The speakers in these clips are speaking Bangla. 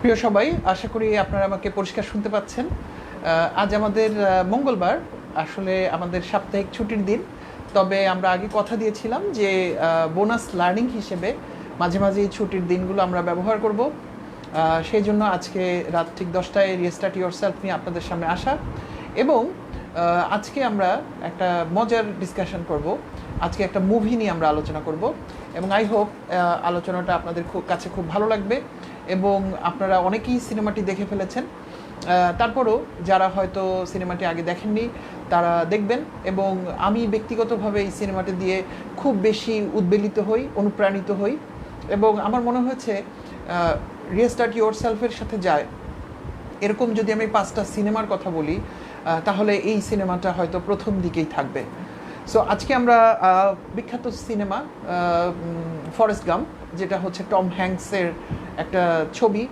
প্রিয় সবাই, আশা করি আপনারা আমাকে পরিষ্কার শুনতে পাচ্ছেন। আজ আমাদের মঙ্গলবার, আসলে আমাদের সাপ্তাহিক ছুটির দিন। তবে আমরা আগে কথা দিয়েছিলাম যে বোনাস লার্নিং হিসেবে মাঝে মাঝে এই ছুটির দিনগুলো আমরা ব্যবহার করব। সেই জন্য আজকে রাত ঠিক 10টায় রিস্টার্ট ইয়োরসেলফ নিয়ে আপনাদের সামনে আসা। এবং আজকে আমরা একটা মজার ডিসকাশন করব। আজকে একটা মুভি নিয়ে আমরা আলোচনা করব এবং আই হোপ আলোচনাটা আপনাদের কাছে খুব ভালো লাগবে। এবং আপনারা অনেকেই সিনেমাটি দেখে ফেলেছেন, তারপরও যারা হয়তো সিনেমাটি আগে দেখেননি তারা দেখবেন। এবং আমি ব্যক্তিগতভাবে এই সিনেমাটি দিয়ে খুব বেশি উদ্বেলিত হই, অনুপ্রাণিত হই। এবং আমার মনে হয়েছে রিস্টার্ট ইয়োরসেলফের সাথে যায় এরকম যদি আমি 5টা সিনেমার কথা বলি, তাহলে এই সিনেমাটা হয়তো প্রথম দিকেই থাকবে। সো আজকে আমরা বিখ্যাত সিনেমা ফরেস্ট গাম্প, যেটা হচ্ছে টম হ্যাঙ্কসের একটা ছবি।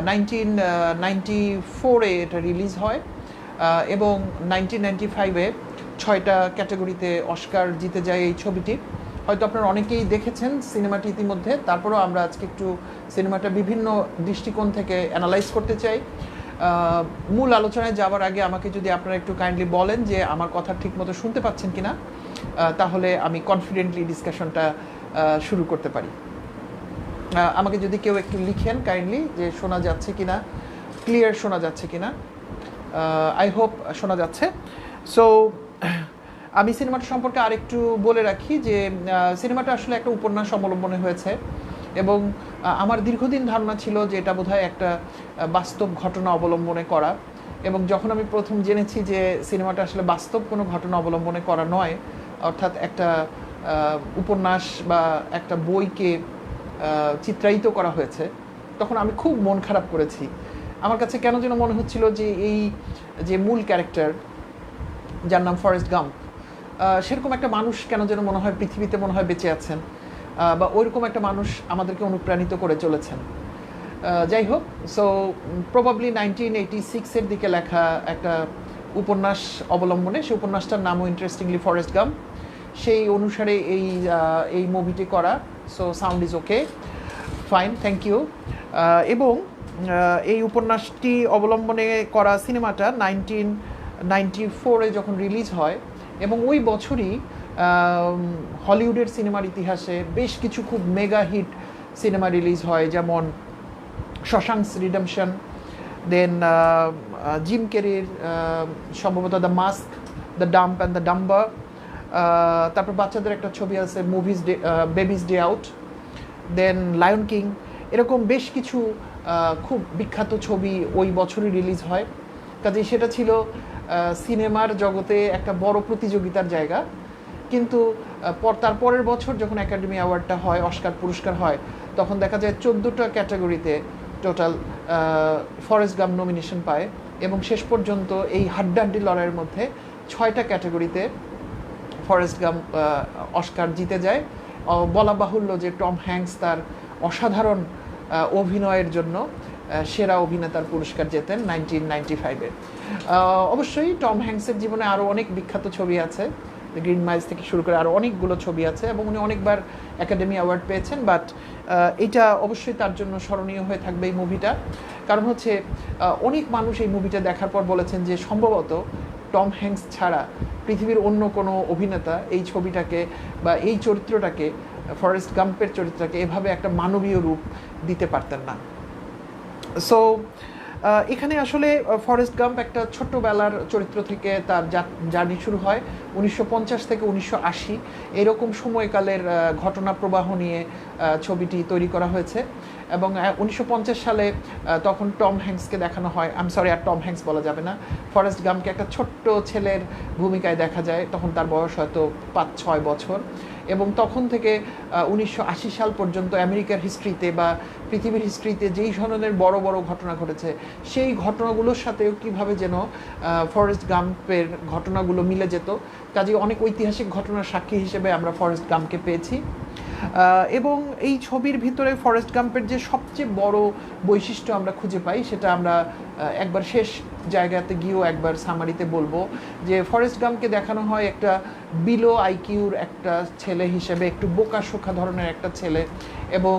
1994-এ এটা রিলিজ হয় এবং 1995-এ 6টা ক্যাটাগরিতে অস্কার জিতে যায় এই ছবিটি। হয়তো আপনারা অনেকেই দেখেছেন সিনেমাটি ইতিমধ্যে, তারপরেও আমরা আজকে একটু সিনেমাটা বিভিন্ন দৃষ্টিকোণ থেকে অ্যানালাইজ করতে চাই। মূল আলোচনায় যাওয়ার আগে আমাকে যদি আপনারা একটু কাইন্ডলি বলেন যে আমার কথা ঠিকমতো শুনতে পাচ্ছেন কিনা, তাহলে আমি কনফিডেন্টলি ডিসকাশনটা শুরু করতে পারি। আমাকে যদি কেউ একটু লিখেন কাইন্ডলি যে শোনা যাচ্ছে কিনা, ক্লিয়ার শোনা যাচ্ছে কিনা। আই হোপ শোনা যাচ্ছে। সো আমি সিনেমাটা সম্পর্কে আরেকটু বলে রাখি যে সিনেমাটা আসলে একটা উপন্যাস অবলম্বনে হয়েছে এবং আমার দীর্ঘদিন ধারণা ছিল যে এটা বোধহয় একটা বাস্তব ঘটনা অবলম্বনে করা। এবং যখন আমি প্রথম জেনেছি যে সিনেমাটা আসলে বাস্তব কোনো ঘটনা অবলম্বনে করা নয়, অর্থাৎ একটা উপন্যাস বা একটা বইকে চিত্রায়িত করা হয়েছে, তখন আমি খুব মন খারাপ করেছি। আমার কাছে কেন যেন মনে হচ্ছিল যে এই যে মূল ক্যারেক্টার যার নাম ফরেস্ট গাম্প, সেরকম একটা মানুষ কেন যেন মনে হয় পৃথিবীতে মনে হয় বেঁচে আছেন, বা ওইরকম একটা মানুষ আমাদেরকে অনুপ্রাণিত করে চলেছেন। যাই হোক, সো প্রবাবলি 1986-এর দিকে লেখা একটা উপন্যাস অবলম্বনে, সেই উপন্যাসটার নামও ইন্টারেস্টিংলি ফরেস্ট গাম্প, সেই অনুসারে এই মুভিটি করা। So sound is okay, fine, thank you. এবং এই উপন্যাসটি অবলম্বনে করা সিনেমাটা 1994-এ যখন রিলিজ হয়, এবং ওই বছরই হলিউডের সিনেমার ইতিহাসে বেশ কিছু খুব মেগা হিট সিনেমা রিলিজ হয়, যেমন শশাঙ্কস রিডেমশন, দেন জিম কেরির সম্ভবত the mask, the dump and the Dumber, তারপর বাচ্চাদের একটা ছবি আছে বেবিস ডে আউট, দেন লায়ন কিং। এরকম বেশ কিছু খুব বিখ্যাত ছবি ওই বছরই রিলিজ হয়। কাজেই সেটা ছিল সিনেমার জগতে একটা বড় প্রতিযোগিতার জায়গা। কিন্তু তার পরের বছর যখন একাডেমি অ্যাওয়ার্ডটা হয়, অস্কার পুরস্কার হয়, তখন দেখা যায় 14টা ক্যাটাগরিতে টোটাল ফরেস্ট গাম্প নমিনেশন পায় এবং শেষ পর্যন্ত এই হাড্ডাহাড্ডি লড়াইয়ের মধ্যে 6টা ক্যাটাগরিতে ফরেস্ট গাম্প অস্কার জিতে যায়। বলা বাহুল্য যে টম হ্যাঙ্কস তার অসাধারণ অভিনয়ের জন্য সেরা অভিনেতার পুরস্কার জেতেন 1995-এ। অবশ্যই টম হ্যাঙ্কসের জীবনে আরও অনেক বিখ্যাত ছবি আছে, গ্রিন মাইলস থেকে শুরু করে আরও অনেকগুলো ছবি আছে এবং উনি অনেকবার একাডেমি অ্যাওয়ার্ড পেয়েছেন। বাট এটা অবশ্যই তার জন্য স্মরণীয় হয়ে থাকবে এই মুভিটা। কারণ হচ্ছে অনেক মানুষ এই মুভিটা দেখার পর বলেছেন যে সম্ভবত টম হ্যাঙ্কস ছাড়া পৃথিবীর অন্য কোনো অভিনেতা এই ছবিটাকে বা এই চরিত্রটাকে, ফরেস্ট গাম্পের চরিত্রটাকে এভাবে একটা মানবীয় রূপ দিতে পারতেন না। সো এখানে আসলে ফরেস্ট গাম্প একটা ছোট্টবেলার চরিত্র থেকে তার জার্নি শুরু হয়। 1950 থেকে 1980 এরকম সময়কালের ঘটনা প্রবাহ নিয়ে ছবিটি তৈরি করা হয়েছে। এবং 1950 সালে তখন টম হ্যাঙ্কসকে দেখানো হয়, আর টম হ্যাঙ্কস বলা যাবে না, ফরেস্ট গাম্পকে একটা ছোট্ট ছেলের ভূমিকায় দেখা যায়। তখন তার বয়স হয়তো 5-6 বছর। এবং তখন থেকে 1980 সাল পর্যন্ত আমেরিকার হিস্ট্রিতে বা পৃথিবীর হিস্ট্রিতে যেই ধরনের বড় বড় ঘটনা ঘটেছে, সেই ঘটনাগুলোর সাথেও কীভাবে যেন ফরেস্ট গাম্পের ঘটনাগুলো মিলে যেত। কাজেই অনেক ঐতিহাসিক ঘটনার সাক্ষী হিসেবে আমরা ফরেস্ট গাম্পকে পেয়েছি। এবং এই ছবির ভিতরে ফরেস্ট গাম্পের যে সবচেয়ে বড় বৈশিষ্ট্য আমরা খুঁজে পাই, সেটা আমরা একবার শেষ জায়গাতে গিয়েও একবার সামারিতে বলবো যে ফরেস্ট গাম্পকে দেখানো হয় একটা বিলো আইকিউর একটা ছেলে হিসেবে, একটু বোকাশোকা ধরনের একটা ছেলে, এবং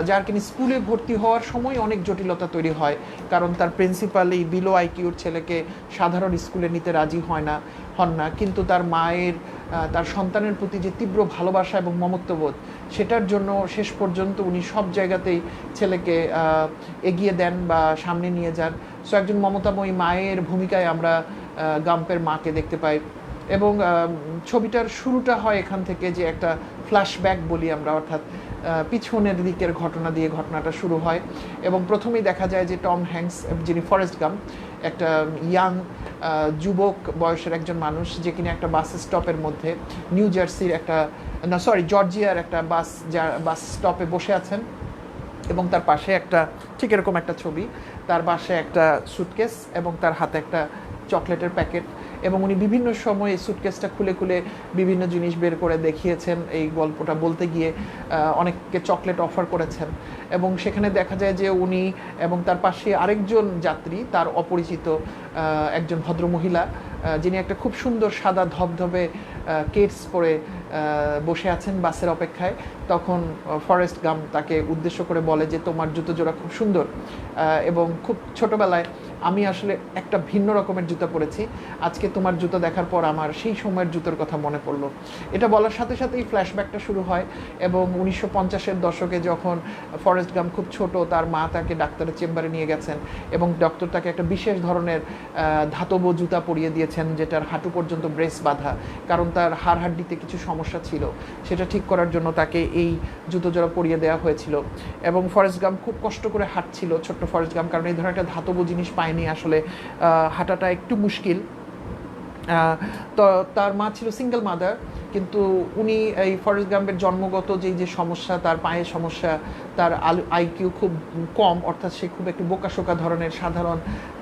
যার কিনা স্কুলে ভর্তি হওয়ার সময় অনেক জটিলতা তৈরি হয়, কারণ তার প্রিন্সিপাল এই বিলো আইকিউর ছেলেকে সাধারণ স্কুলে নিতে রাজি হন না, কিন্তু তার মায়ের তার সন্তানের প্রতি যে তীব্র ভালোবাসা এবং মমত্ববোধ, সেটার জন্য শেষ পর্যন্ত উনি সব জায়গাতেই ছেলেকে এগিয়ে দেন বা সামনে নিয়ে যান। সো একজন মমতাময়ী মায়ের ভূমিকায় আমরা গাম্পের মাকে দেখতে পাই। এবং ছবিটার শুরুটা হয় এখান থেকে, যে একটা ফ্ল্যাশব্যাক বলি আমরা, অর্থাৎ পিছনের দিকের ঘটনা দিয়ে ঘটনাটা শুরু হয়। এবং প্রথমেই দেখা যায় যে টম হ্যাঙ্কস, যিনি ফরেস্ট গাম্প, একটা ইয়াং যুবক বয়সের একজন মানুষ, যে কিনা একটা বাস স্টপের মধ্যে নিউ জার্সির জর্জিয়ার একটা বাস স্টপে বসে আছেন, এবং তার পাশে একটা ঠিক এরকম একটা ছবি, তার পাশে একটা সুটকেস এবং তার হাতে একটা চকলেটের প্যাকেট, এবং উনি বিভিন্ন সময় এই সুটকেসটা খুলে খুলে বিভিন্ন জিনিস বের করে দেখিয়েছেন এই গল্পটা বলতে গিয়ে, অনেককে চকলেট অফার করেছেন। এবং সেখানে দেখা যায় যে উনি এবং তার পাশে আরেকজন যাত্রী, তার অপরিচিত একজন ভদ্রমহিলা, যিনি একটা খুব সুন্দর সাদা ধবধবে কেটস পরে বসে আছেন বাসের অপেক্ষায়। তখন ফরেস্ট গাম্প তাকে উদ্দেশ্য করে বলে যে তোমার জুতো জোড়া খুব সুন্দর, এবং খুব ছোটোবেলায় আমি আসলে একটা ভিন্ন রকমের জুতো পরেছি, আজকে তোমার জুতো দেখার পর আমার সেই সময়ের জুতোর কথা মনে পড়লো। এটা বলার সাথে সাথেই ফ্ল্যাশব্যাকটা শুরু হয়, এবং 1950-এর দশকে যখন ফরেস্ট গাম্প খুব ছোট, তার মা তাকে ডাক্তারের চেম্বারে নিয়ে গেছেন, এবং ডক্টর তাকে একটা বিশেষ ধরনের ধাতব জুতা পরিয়ে দিয়েছেন, যেটার হাঁটু পর্যন্ত ব্রেস বাঁধা, কারণ তার হাড়হাড্ডিতে কিছু সমস্যা ছিল, সেটা ঠিক করার জন্য তাকে এই জুতো জোড়া পরিয়ে দেওয়া হয়েছিল। এবং ফরেস্ট গাম্প খুব কষ্ট করে হাঁটছিল, ছোট্ট ফরেস্ট গাম্প, কারণ এই ধরনের একটা ধাতব জিনিস পায়নি, আসলে হাঁটাটা একটু মুশকিল। তো তার মা ছিল সিঙ্গেল মাদার, কিন্তু উনি এই ফরেস্ট গাম্পের জন্মগত যে সমস্যা, তার পায়ের সমস্যা, তার আইকিউ খুব কম, অর্থাৎ সে খুব একটু বোকাশোকা ধরনের সাধারণ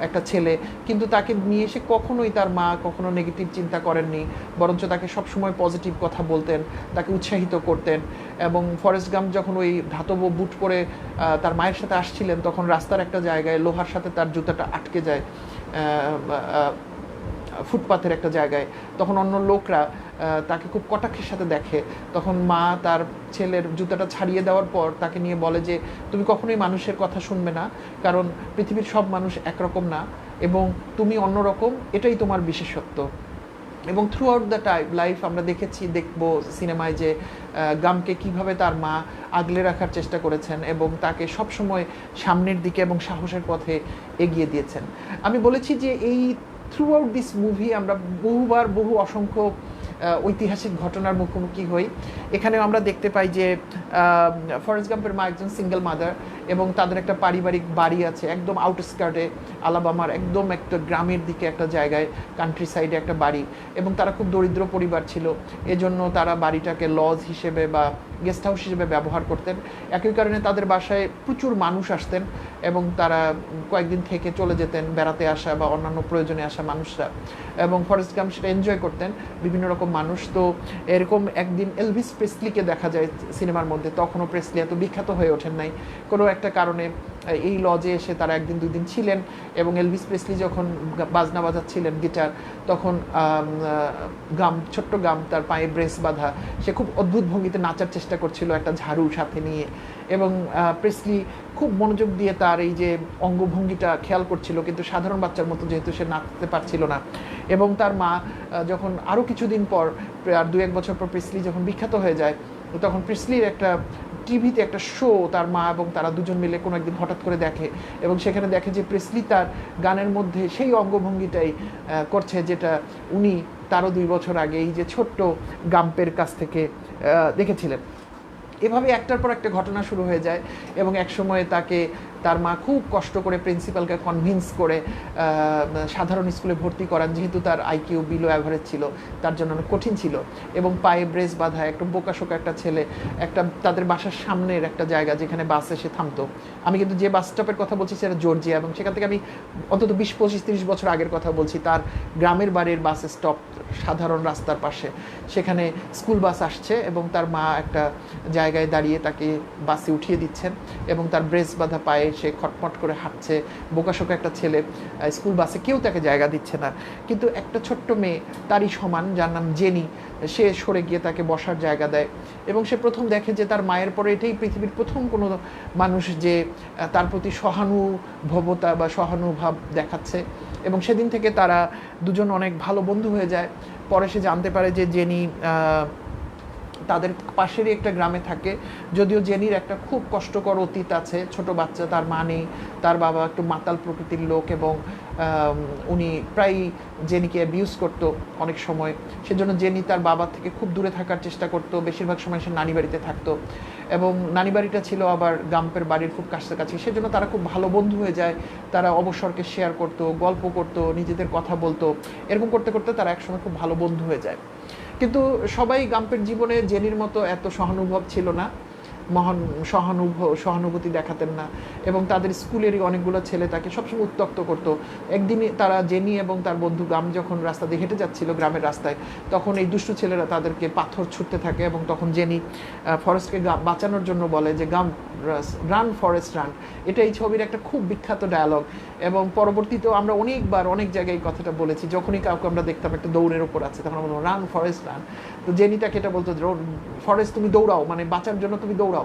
একটা ছেলে, কিন্তু তাকে নিয়ে এসে কখনোই তার মা কখনো নেগেটিভ চিন্তা করেননি, বরঞ্চ তাকে সবসময় পজিটিভ কথা বলতেন, তাকে উৎসাহিত করতেন। এবং ফরেস্ট গাম্প যখন ওই ধাতব বুট পরে তার মায়ের সাথে আসছিলেন, তখন রাস্তার একটা জায়গায় লোহার সাথে তার জুতাটা আটকে যায়, ফুটপাথের একটা জায়গায়। তখন অন্য লোকরা তাকে খুব কটাক্ষের সাথে দেখে, তখন মা তার ছেলের জুতাটা ছাড়িয়ে দেওয়ার পর তাকে নিয়ে বলে যে তুমি কখনোই মানুষের কথা শুনবে না, কারণ পৃথিবীর সব মানুষ একরকম না, এবং তুমি অন্যরকম, এটাই তোমার বিশেষত্ব। এবং থ্রু আউট দ্য লাইফ আমরা দেখবো সিনেমায় যে গামকে কিভাবে তার মা আগলে রাখার চেষ্টা করেছেন, এবং তাকে সবসময় সামনের দিকে এবং সাহসের পথে এগিয়ে দিয়েছেন। আমি বলেছি যে এই থ্রু আউট দিস মুভি আমরা বহু অসংখ্য ঐতিহাসিক ঘটনার মুখোমুখি হই। এখানেও আমরা দেখতে পাই যে ফরেস্ট গাম্পের মা একজন সিঙ্গেল মাদার, এবং তাদের একটা পারিবারিক বাড়ি আছে একদম আউটস্কার্টে, আলাবামার একদম একটা গ্রামের দিকে একটা জায়গায়, কান্ট্রি সাইডে একটা বাড়ি, এবং তারা খুব দরিদ্র পরিবার ছিল, এজন্য তারা বাড়িটাকে লজ হিসেবে বা গেস্ট হাউস হিসেবে ব্যবহার করতেন। একই কারণে তাদের বাসায় প্রচুর মানুষ আসতেন, এবং তারা কয়েকদিন থেকে চলে যেতেন, বেড়াতে আসা বা অন্যান্য প্রয়োজনে আসা মানুষরা, এবং ফরেস্ট গাম্প সেটা এনজয় করতেন, বিভিন্ন রকম মানুষ। তো এরকম একদিন এলভিস প্রেসলিকে দেখা যায় সিনেমার মধ্যে, তখনও প্রেসলি এত বিখ্যাত হয়ে ওঠেন নাই, কোনো একটা কারণে এই লজে এসে তারা একদিন দুদিন ছিলেন, এবং এলভিস প্রেসলি যখন বাজনা বাজাচ্ছিলেন গিটার, তখন ছোট্ট গাম তার পায়ে ব্রেস বাঁধা, সে খুব অদ্ভুত ভঙ্গিতে নাচার চেষ্টা করছিল একটা ঝাড়ু সাথে নিয়ে, এবং প্রেসলি খুব মনোযোগ দিয়ে তার এই যে অঙ্গভঙ্গিটা খেয়াল করছিল, কিন্তু সাধারণ বাচ্চার মতো যেহেতু সে নাচতে পারছিল না। এবং তার মা যখন আরও কিছুদিন পর, আর 2-1 বছর পর প্রেসলি যখন বিখ্যাত হয়ে যায়, তখন প্রেসলির একটা টিভিতে একটা শো তার মা এবং তারা দুজন মিলে কোনো একদিন হঠাৎ করে দেখে, এবং সেখানে দেখে যে প্রেসলি তার গানের মধ্যে সেই অঙ্গভঙ্গিটাই করছে, যেটা উনি তারও 2 বছর আগে এই যে ছোট্ট গাম্পের কাছ থেকে দেখেছিলেন। এভাবে একটার পর একটা ঘটনা শুরু হয়ে যায়, এবং একসময় তাকে তার মা খুব কষ্ট করে প্রিন্সিপালকে কনভিন্স করে সাধারণ স্কুলে ভর্তি করান, যেহেতু তার আইকিউ বিলো অ্যাভারেজ ছিল, তার জন্য অনেক কঠিন ছিল। এবং পায়ে ব্রেস বাঁধা একটা বোকাশোকা একটা ছেলে, একটা তাদের বাসার সামনের একটা জায়গা যেখানে বাস এসে থামতো, আমি কিন্তু যে বাস স্টপের কথা বলছি সেটা জর্জিয়া, এবং সেখান থেকে আমি অন্তত 20-25-30 বছর আগের কথা বলছি। তার গ্রামের বাড়ির বাস স্টপ সাধারণ রাস্তার পাশে, সেখানে স্কুল বাস আসছে, এবং তার মা একটা জায়গায় দাঁড়িয়ে তাকে বাসে উঠিয়ে দিচ্ছেন, এবং তার ব্রেস বাঁধা পায়ে পায়ে, সে খটমট করে হাঁটছে, বোকাশোকা একটা ছেলে, স্কুল বাসে কেউ তাকে জায়গা দিচ্ছে না, কিন্তু একটা ছোট্ট মেয়ে তারই সমান যার নাম জেনি, সে সরে গিয়ে তাকে বসার জায়গা দেয় এবং সে প্রথম দেখে যে তার মায়ের পরে এটাই পৃথিবীর প্রথম কোনো মানুষ যে তার প্রতি সহানুভবতা বা সহানুভাব দেখাচ্ছে। এবং সেদিন থেকে তারা দুজন অনেক ভালো বন্ধু হয়ে যায়। পরে সে জানতে পারে যে জেনি তাদের পাশেরই একটা গ্রামে থাকে, যদিও জেনির একটা খুব কষ্টকর অতীত আছে। ছোট বাচ্চা, তার মা নেই, তার বাবা একটু মাতাল প্রকৃতির লোক এবং উনি প্রায়ই জেনিকে অ্যাবিউজ করতো অনেক সময়। সেজন্য জেনি তার বাবা থেকে খুব দূরে থাকার চেষ্টা করতো, বেশিরভাগ সময় সে নানি বাড়িতে থাকতো এবং নানি বাড়িটা ছিল আবার গাম্পের বাড়ির খুব কাছাকাছি। সেজন্য তারা খুব ভালো বন্ধু হয়ে যায়। তারা অবসরকে শেয়ার করতো, গল্প করতো, নিজেদের কথা বলতো, এরকম করতে করতে তারা একসময় খুব ভালো বন্ধু হয়ে যায়। কিন্তু সবাই গাম্পের জীবনে জেনির মতো এত সহানুভব ছিল না, মহান সহানুভূতি দেখাতেন না এবং তাদের স্কুলেরই অনেকগুলো ছেলে তাকে সবসময় উত্ত্যক্ত করতো। একদিনই তারা জেনি এবং তার বন্ধু গাম যখন রাস্তা দিয়ে হেঁটে যাচ্ছিল গ্রামের রাস্তায়, তখন এই দুষ্টু ছেলেরা তাদেরকে পাথর ছুটতে থাকে এবং তখন জেনি ফরেস্টকে বাঁচানোর জন্য বলে যে গাম রান ফরেস্ট রান। এটা এই ছবির একটা খুব বিখ্যাত ডায়ালগ এবং পরবর্তীতেও আমরা অনেকবার অনেক জায়গায় এই কথাটা বলেছি। যখনই কাউকে আমরা দেখতাম একটা দৌড়ের ওপর আছে, তখন আমরা বলবো রান ফরেস্ট রান। তো জেনি তাকে এটা বলতো, ফরেস্ট তুমি দৌড়াও, মানে বাঁচার জন্য তুমি দৌড়াও।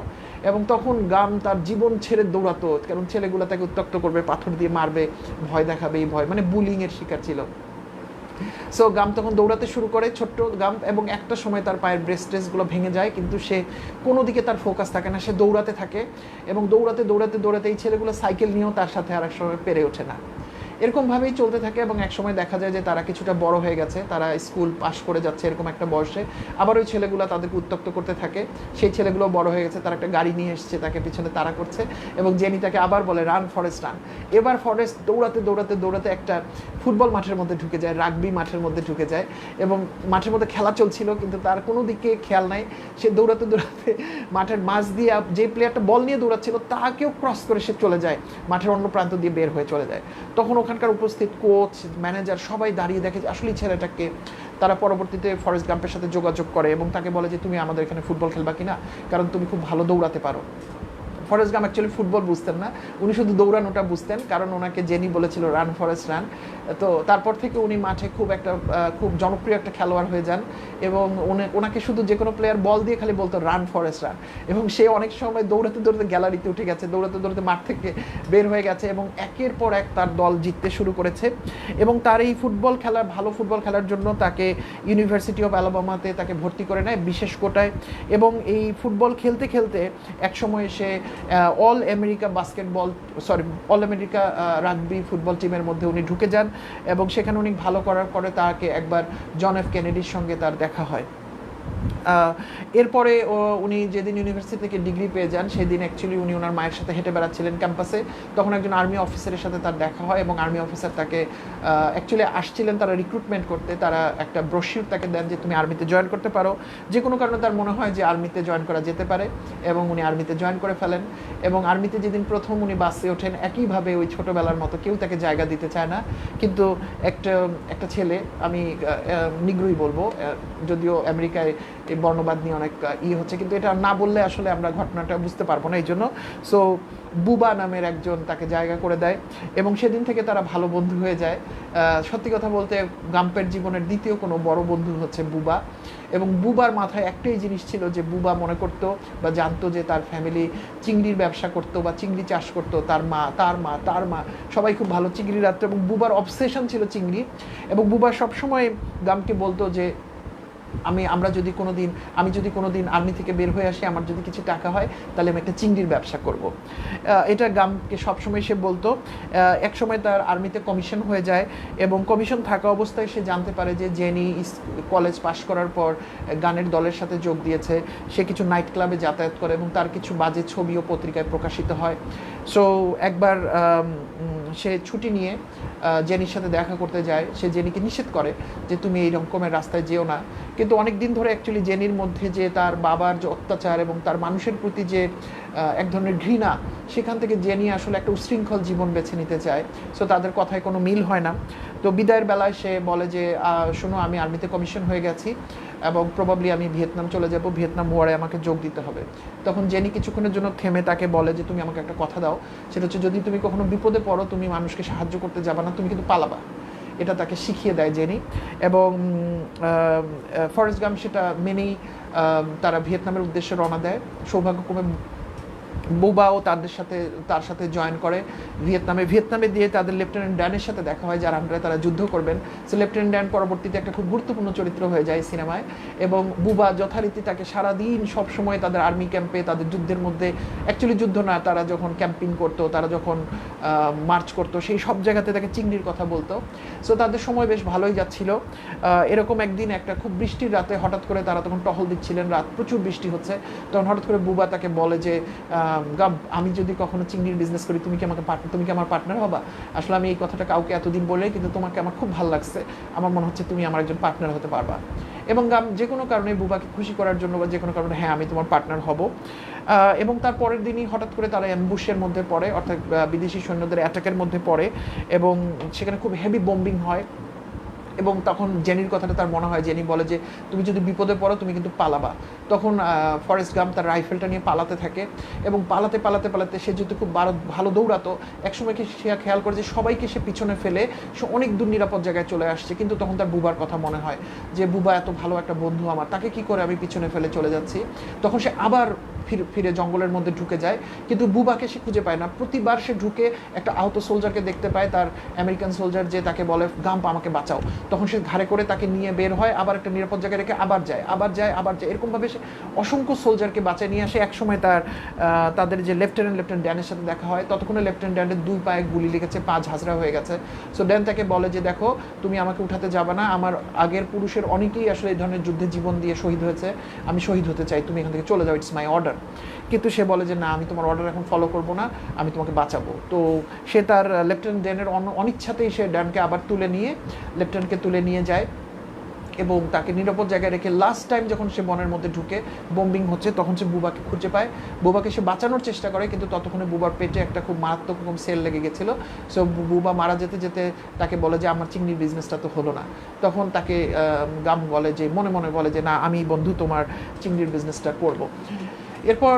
এবং তখন গাম তার জীবন ছেড়ে দৌড়াতো, কারণ ছেলেগুলো তাকে উত্ত্যক্ত করবে, পাথর দিয়ে মারবে, ভয় দেখাবে, এই ভয়, মানে বুলিংয়ের শিকার ছিল। সো গাম তখন দৌড়াতে শুরু করে, ছোট্ট গাম, এবং একটা সময় তার পায়ের ব্রেস্টেসগুলো ভেঙে যায়, কিন্তু সে কোনো দিকে তার ফোকাস থাকে না, সে দৌড়াতে থাকে এবং দৌড়াতে দৌড়াতে দৌড়াতে এই ছেলেগুলো সাইকেল নিয়েও তার সাথে আর এক সময় পেরে ওঠে না। এরকমভাবেই চলতে থাকে এবং একসময় দেখা যায় যে তারা কিছুটা বড় হয়ে গেছে, তারা স্কুল পাশ করে যাচ্ছে এরকম একটা বয়সে। আবার ওই ছেলেগুলো তাদেরকে উত্ত্যক্ত করতে থাকে, সেই ছেলেগুলো বড় হয়ে গেছে, তারা একটা গাড়ি নিয়ে এসছে, তাকে পিছনে তাড়া করছে এবং জেনি তাকে আবার বলে রান ফরেস্ট রান। এবার ফরেস্ট দৌড়াতে দৌড়াতে দৌড়াতে একটা ফুটবল মাঠের মধ্যে ঢুকে যায়, রাগবি মাঠের মধ্যে ঢুকে যায় এবং মাঠের মধ্যে খেলা চলছিল, কিন্তু তার কোনো দিকে খেয়াল নাই। সে দৌড়াতে দৌড়াতে মাঠের মাঝ দিয়ে যে প্লেয়ারটা বল নিয়ে দৌড়াচ্ছিল তাকেও ক্রস করে সে চলে যায়, মাঠের অন্য প্রান্ত দিয়ে বের হয়ে চলে যায়। তখন ওখানকার উপস্থিত কোচ, ম্যানেজার সবাই দাঁড়িয়ে দেখে যে আসলেই ছেলেটাকে। তারা পরবর্তীতে ফরেস্ট গাম্পের সাথে যোগাযোগ করে এবং তাকে বলে যে তুমি আমাদের এখানে ফুটবল খেলবা কিনা, কারণ তুমি খুব ভালো দৌড়াতে পারো। ফরেস্ট গাম অ্যাকচুয়ালি ফুটবল বুঝতেন না, উনি শুধু দৌড়ানোটা বুঝতেন, কারণ ওনাকে জেনি বলেছিল রান ফরেস্ট রান। তো তারপর থেকে উনি মাঠে খুব জনপ্রিয় একটা খেলোয়াড় হয়ে যান এবং ওনাকে শুধু যে কোনো প্লেয়ার বল দিয়ে খালি বলতো রান ফরেস্ট রান। এবং সে অনেক সময় দৌড়াতে দৌড়াতে গ্যালারিতে উঠে গেছে, দৌড়াতে দৌড়াতে মাঠ থেকে বের হয়ে গেছে এবং একের পর এক তার দল জিততে শুরু করেছে। এবং তার এই ভালো ফুটবল খেলার জন্য তাকে ইউনিভার্সিটি অফ অ্যালাবামাতে তাকে ভর্তি করে নেয় বিশেষ কোটায়। এবং এই ফুটবল খেলতে খেলতে একসময় সে অল আমেরিকা রাগবি ফুটবল টিমের মধ্যে উনি ঢুকে যান এবং সেখানে উনি ভালো করার পরে তাকে একবার জন এফ কেনেডির সঙ্গে তার দেখা হয়। এরপরে উনি যেদিন ইউনিভার্সিটি থেকে ডিগ্রি পেয়ে যান সেদিন অ্যাকচুয়ালি উনি ওনার মায়ের সাথে হেঁটে বেড়াচ্ছিলেন ক্যাম্পাসে, তখন একজন আর্মি অফিসারের সাথে তার দেখা হয় এবং আর্মি অফিসার তাকে অ্যাকচুয়ালি আসছিলেন তারা রিক্রুটমেন্ট করতে, তারা একটা ব্রোশিউর তাকে দেন যে তুমি আর্মিতে জয়েন করতে পারো। যে কোনো কারণে তার মনে হয় যে আর্মিতে জয়েন করা যেতে পারে এবং উনি আর্মিতে জয়েন করে ফেলেন। এবং আর্মিতে যেদিন প্রথম উনি বাসে ওঠেন, একইভাবে ওই ছোটোবেলার মতো কেউ তাকে জায়গা দিতে চায় না, কিন্তু একটা ছেলে, আমি নিগ্রোই বলবো, যদিও আমেরিকায় এই বর্ণবাদ নিয়ে অনেক হচ্ছে, কিন্তু এটা না বললে আসলে আমরা ঘটনাটা বুঝতে পারবো না, এই জন্য সো বুবা নামের একজন তাকে জায়গা করে দেয় এবং সেদিন থেকে তারা ভালো বন্ধু হয়ে যায়। সত্যি কথা বলতে গাম্পের জীবনের দ্বিতীয় কোনো বড় বন্ধু হচ্ছে বুবা। এবং বুবার মাথায় একটাই জিনিস ছিল যে বুবা মনে করতো বা জানতো যে তার ফ্যামিলি চিংড়ির ব্যবসা করতো বা চিংড়ি চাষ করতো, তার মা সবাই খুব ভালো চিংড়ি রাখতো এবং বুবার অবসেশন ছিল চিংড়ি। এবং বুবা সবসময় গামকে বলতো যে আমি যদি কোনোদিন আর্মি থেকে বের হয়ে আসি, আমার যদি কিছু টাকা হয় তাহলে আমি একটা চিংড়ির ব্যবসা করব। এটা গামকে সবসময় সে বলতো। এক সময় তার আর্মিতে কমিশন হয়ে যায় এবং কমিশন থাকা অবস্থায় সে জানতে পারে যে জেনি কলেজ পাশ করার পর গানের দলের সাথে যোগ দিয়েছে, সে কিছু নাইট ক্লাবে যাতায়াত করে এবং তার কিছু বাজে ছবিও পত্রিকায় প্রকাশিত হয়। সো একবার সে ছুটি নিয়ে জেনির সাথে দেখা করতে যায়, সে জেনিকে নিষেধ করে যে তুমি এই রকমের রাস্তায় যেও না। কিন্তু অনেক দিন ধরে অ্যাকচুয়ালি জেনির মধ্যে যে তার বাবার যে অত্যাচার এবং তার মানুষের প্রতি যে এক ধরনের ঘৃণা, সেখান থেকে জেনি আসলে একটা উশৃঙ্খল জীবন বেছে নিতে চায়। সো তাদের কথায় কোনো মিল হয় না। তো বিদায়ের বেলায় সে বলে যে শোনো, আমি আর্মিতে কমিশন হয়ে গেছি, এবং প্রবাবলি আমি ভিয়েতনাম চলে যাব, ভিয়েতনাম ওয়ারে আমাকে যোগ দিতে হবে। তখন জেনি কিছুক্ষণের জন্য থেমে তাকে বলে যে তুমি আমাকে একটা কথা দাও, সেটা হচ্ছে যদি তুমি কখনো বিপদে পড়ো তুমি মানুষকে সাহায্য করতে যাবা না, তুমি কিন্তু পালাবা। এটা তাকে শিখিয়ে দেয় জেনি। এবং ফরেস্ট গাম্প সেটা মেনেই তারা ভিয়েতনামের উদ্দেশ্যে রওনা দেয়। সৌভাগ্যক্রমে বুবাও তার সাথে জয়েন করে ভিয়েতনামে দিয়ে তাদের লেফটেন্যান্ট ড্যানের সাথে দেখা হয়, যার আন্ডারে তারা যুদ্ধ করবেন। সো লেফটেন্যান্ট ড্যান পরবর্তীতে একটা খুব গুরুত্বপূর্ণ চরিত্র হয়ে যায় সিনেমায়। এবং বুবা যথারীতি তাকে সারাদিন সবসময় তাদের আর্মি ক্যাম্পে, তাদের যুদ্ধের মধ্যে, অ্যাকচুয়ালি যুদ্ধ না, তারা যখন ক্যাম্পিং করতো, তারা যখন মার্চ করতো, সেই সব জায়গাতে তাকে চিংড়ির কথা বলতো। সো তাদের সময় বেশ ভালোই যাচ্ছিল। এরকম একদিন একটা খুব বৃষ্টির রাতে হঠাৎ করে তারা তখন টহল দিচ্ছিলেন, রাত প্রচুর বৃষ্টি হচ্ছে, তখন হঠাৎ করে বুবা তাকে বলে যে গাব, আমি যদি কখনো চিংড়ির বিজনেস করি তুমি কি আমার পার্টনার হবা? আসলে আমি এই কথাটা কাউকে এতদিন বলে, কিন্তু তোমাকে আমার খুব ভালো লাগছে, আমার মনে হচ্ছে তুমি আমার একজন পার্টনার হতে পারবা। এবং গাম যে কোনো কারণে বুবাকে খুশি করার জন্য বা যে কোনো কারণে হ্যাঁ আমি তোমার পার্টনার হব। এবং তার পরের দিনই হঠাৎ করে তারা অ্যাম্বুশের মধ্যে পড়ে, অর্থাৎ বিদেশি সৈন্যদের অ্যাটাকের মধ্যে পড়ে, এবং সেখানে খুব হেভি বোম্বিং হয়। এবং তখন জেনির কথাটা তার মনে হয়, জেনি বলে যে তুমি যদি বিপদে পড়ো তুমি কিন্তু পালাবা। তখন ফরেস্ট গাম্প তার রাইফেলটা নিয়ে পালাতে থাকে, এবং পালাতে পালাতে পালাতে সে যেহেতু খুব ভালো দৌড়াতো, একসময় সে খেয়াল করে যে সবাইকে সে পিছনে ফেলে সে অনেক দূর নিরাপদ জায়গায় চলে আসছে। কিন্তু তখন তার বুবার কথা মনে হয় যে বুবা এত ভালো একটা বন্ধু আমার, তাকে কি করে আমি পিছনে ফেলে চলে যাচ্ছি। তখন সে আবার ফিরে জঙ্গলের মধ্যে ঢুকে যায়, কিন্তু বুবাকে সে খুঁজে পায় না। প্রতিবার সে ঢুকে একটা আহত সোলজারকে দেখতে পায়, তার আমেরিকান সোলজার, যে তাকে বলে গাম্প আমাকে বাঁচাও। তখন সে ঘাড়ে করে তাকে নিয়ে বের হয়, আবার একটা নিরাপদ জায়গায় রেখে আবার যায়, এরকমভাবে সে অসংখ্য সোলজারকে বাঁচায় নিয়ে আসে। একসময় তাদের যে লেফটেন্যান্ট ড্যানের সাথে দেখা হয়, ততক্ষণে লেফটেন্যান্ট ড্যানের 2 পায়ে গুলি লেগেছে, পা ঝাঁঝরা হয়ে গেছে। সো ড্যান তাকে বলে যে দেখো তুমি আমাকে উঠাতে যাবে না, আমার আগের পুরুষের অনেকেই আসলে এই ধরনের যুদ্ধে জীবন দিয়ে শহীদ হয়েছে, আমি শহীদ হতে চাই, তুমি এখান থেকে চলে যাও, ইটস মাই অর্ডার। কিন্তু সে বলে যে না, আমি তোমার অর্ডার এখন ফলো করবো না, আমি তোমাকে বাঁচাবো। তো সে তার লেফটেন্যান্ট ড্যানের অনিচ্ছাতেই সে ড্যানকে আবার লেফটেন্যান্টকে তুলে নিয়ে যায়, এবং তাকে নিরাপদ জায়গায় রেখে লাস্ট টাইম যখন সে বনের মধ্যে ঢুকে বোম্বিং হচ্ছে, তখন সে বুবাকে খুঁজে পায়। বুবাকে সে বাঁচানোর চেষ্টা করে, কিন্তু ততক্ষণে বুবার পেটে একটা খুব মারাত্মক রকম সেল লেগে গেছিলো। সো বুবা মারা যেতে যেতে তাকে বলে যে আমার চিংড়ির বিজনেসটা তো হলো না। তখন তাকে গাম বলে যে মনে মনে বলে যে না, আমি বন্ধু তোমার চিংড়ির বিজনেসটা করবো। এরপর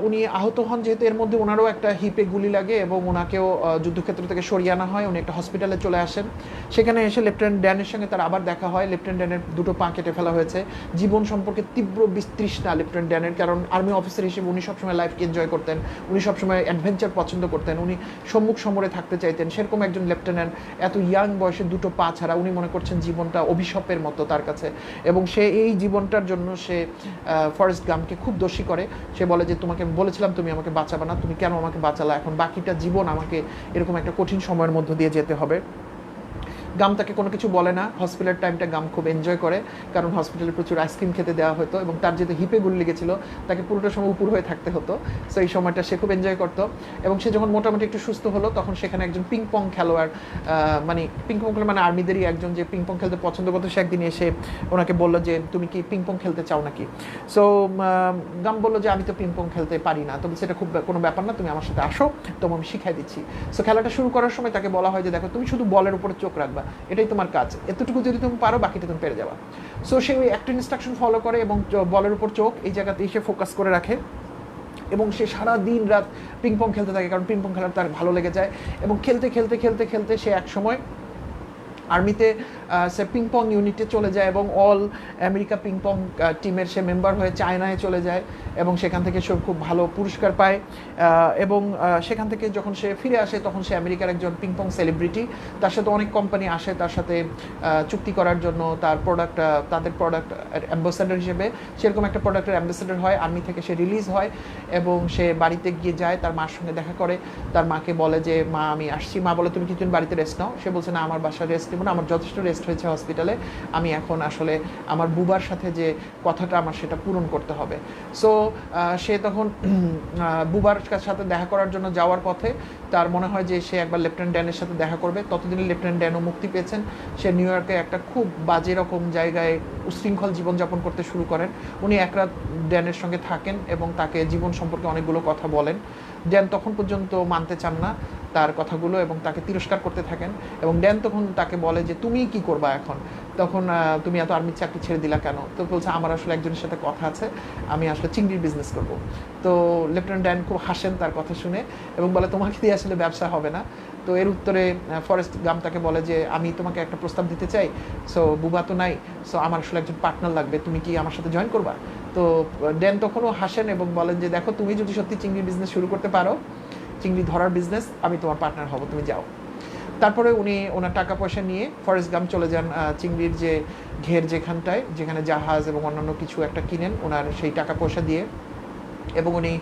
উনি আহত হন, যেহেতু এর মধ্যে ওনারও একটা হিপে গুলি লাগে, এবং ওনাকেও যুদ্ধক্ষেত্র থেকে সরিয়ে আনা হয়। উনি একটা হসপিটালে চলে আসেন, সেখানে এসে লেফটেন্যান্ট ড্যানের সঙ্গে তার আবার দেখা হয়। লেফটেন্যান্ট ড্যানের 2টো পা কেটে ফেলা হয়েছে। জীবন সম্পর্কে তীব্র বিতৃষ্ণা লেফটেন্যান্ট ড্যানের, কারণ আর্মি অফিসার হিসেবে উনি সবসময় লাইফকে এনজয় করতেন, উনি সবসময় অ্যাডভেঞ্চার পছন্দ করতেন, উনি সম্মুখ সমরে থাকতে চাইতেন। সেরকম একজন লেফটেন্যান্ট এত ইয়াং বয়সে 2টো পা ছাড়া, উনি মনে করছেন জীবনটা অভিশাপের মতো তার কাছে, এবং সে এই জীবনটার জন্য সে ফরেস্ট গাম্পকে খুব দোষী করে। সে বলে যে তোমাকে বলেছিলাম তুমি আমাকে বাঁচাবে না, তুমি কেন আমাকে বাঁচালা, এখন বাকিটা জীবন আমাকে এরকম একটা কঠিন সময়ের মধ্য দিয়ে যেতে হবে। গাম তাকে কোনো কিছু বলে না। হসপিটালের টাইমটা গাম খুব এনজয় করে, কারণ হসপিটালে প্রচুর আইসক্রিম খেতে দেওয়া হতো, এবং তার যেহেতু হিপে গুলি লেগেছিল তাকে পুরোটা সময় উপর হয়ে থাকতে হতো। সো এই সময়টা সে খুব এনজয় করতো। এবং সে যখন মোটামুটি একটু সুস্থ হলো, তখন সেখানে একজন পিংপং খেলোয়াড়, পিংপং মানে আর্মিদেরই একজন যে পিংপং খেলতে পছন্দ করতো, সে একদিন এসে ওনাকে বললো যে তুমি কি পিংপং খেলতে চাও নাকি। সো গাম বললো যে আমি তো পিংপং খেলতে পারি না, তবে সেটা খুব কোনো ব্যাপার না, তুমি আমার সাথে আসো, তোমাকে আমি শিখাই দিচ্ছি। সো খেলাটা শুরু করার সময় তাকে বলা হয় যে দেখো তুমি শুধু বলের উপরে চোখ রাখবা, এটাই তোমার কাজ, এতটুকু যদি তুমি পারো বাকিটা তুমি পেরে যাবা। সো সে ওই একটা ইনস্ট্রাকশন ফলো করে, এবং বলের উপর চোখ এই জায়গাতেই সে ফোকাস করে রাখে, এবং সে সারা দিন রাত পিংপং খেলতে থাকে, কারণ পিংপং খেলার তার ভালো লেগে যায়। এবং খেলতে খেলতে খেলতে খেলতে সে এক সময় আর্মিতে সে পিংপং ইউনিটে চলে যায়, এবং অল আমেরিকা পিংপং টিমের সে মেম্বার হয়ে চায়নায় চলে যায়, এবং সেখান থেকে সে খুব ভালো পুরস্কার পায়। এবং সেখান থেকে যখন সে ফিরে আসে, তখন সে আমেরিকার একজন পিংপং সেলিব্রিটি, তার সাথে অনেক কোম্পানি আসে তার সাথে চুক্তি করার জন্য, তাদের প্রোডাক্ট অ্যাম্বাসেডর হিসেবে। সেরকম একটা প্রোডাক্টের অ্যাম্বাসেডর হয়, আর্মি থেকে সে রিলিজ হয়, এবং সে বাড়িতে গিয়ে যায়, তার মার সঙ্গে দেখা করে, তার মাকে বলে যে মা আমি আসছি। মা বলে তুমি কিছুদিন বাড়িতে রেস্ট নাও। সে বলছে না, আমার বাসায় রেস্ট নেব না, আমার যথেষ্ট রেস্ট হয়েছে হসপিটালে, আমি এখন আসলে আমার বুবার সাথে যে কথাটা আমার সেটা পূরণ করতে হবে। সো সে তখন বুবার সাথে দেখা করার জন্য যাওয়ার পথে তার মনে হয় যে সে একবার লেফটেন্যান্ট ড্যানের সাথে দেখা করবে। ততদিনে লেফটেন্যান্ট ড্যানও মুক্তি পেয়েছেন, সে নিউ ইয়র্কে একটা খুব বাজে রকম জায়গায় উশৃঙ্খল জীবনযাপন করতে শুরু করেন। উনি এক রাত ড্যানের সঙ্গে থাকেন এবং তাকে জীবন সম্পর্কে অনেকগুলো কথা বলেন। ড্যান তখন পর্যন্ত মানতে চান না, তার কথাগুলো এবং তাকে তিরস্কার করতে থাকেন। এবং ড্যান তখন তাকে বলে যে তুমি কি করবা এখন, তখন তুমি এত আর্মির চাকরি ছেড়ে দিলা কেন? তো বলছে আমার আসলে একজনের সাথে কথা আছে, আমি আসলে চিংড়ির বিজনেস করব। তো লেফটেন্যান্ট ড্যান খুব হাসেন তার কথা শুনে এবং বলে তোমাকে দিয়ে আসলে ব্যবসা হবে না। তো এর উত্তরে ফরেস্ট গাম তাকে বলে যে আমি তোমাকে একটা প্রস্তাব দিতে চাই, সো বুবা তো নাই, সো আমার আসলে একজন পার্টনার লাগবে, তুমি কি আমার সাথে জয়েন করবা? তো ড্যান তখনও হাসেন এবং বলেন যে দেখো তুমি যদি সত্যি চিংড়ির বিজনেস শুরু করতে পারো, চিংড়ি ধরার বিজনেস, আমি তোমার পার্টনার হব, তুমি যাও। তারপরে উনি ওনার টাকা পয়সা নিয়ে ফরেস্ট গাম চলে যান চিংড়ির যে ঘের যেখানটায়, যেখানে জাহাজ এবং অন্যান্য কিছু একটা কিনেন ওনার সেই টাকা পয়সা দিয়ে, এবং উনি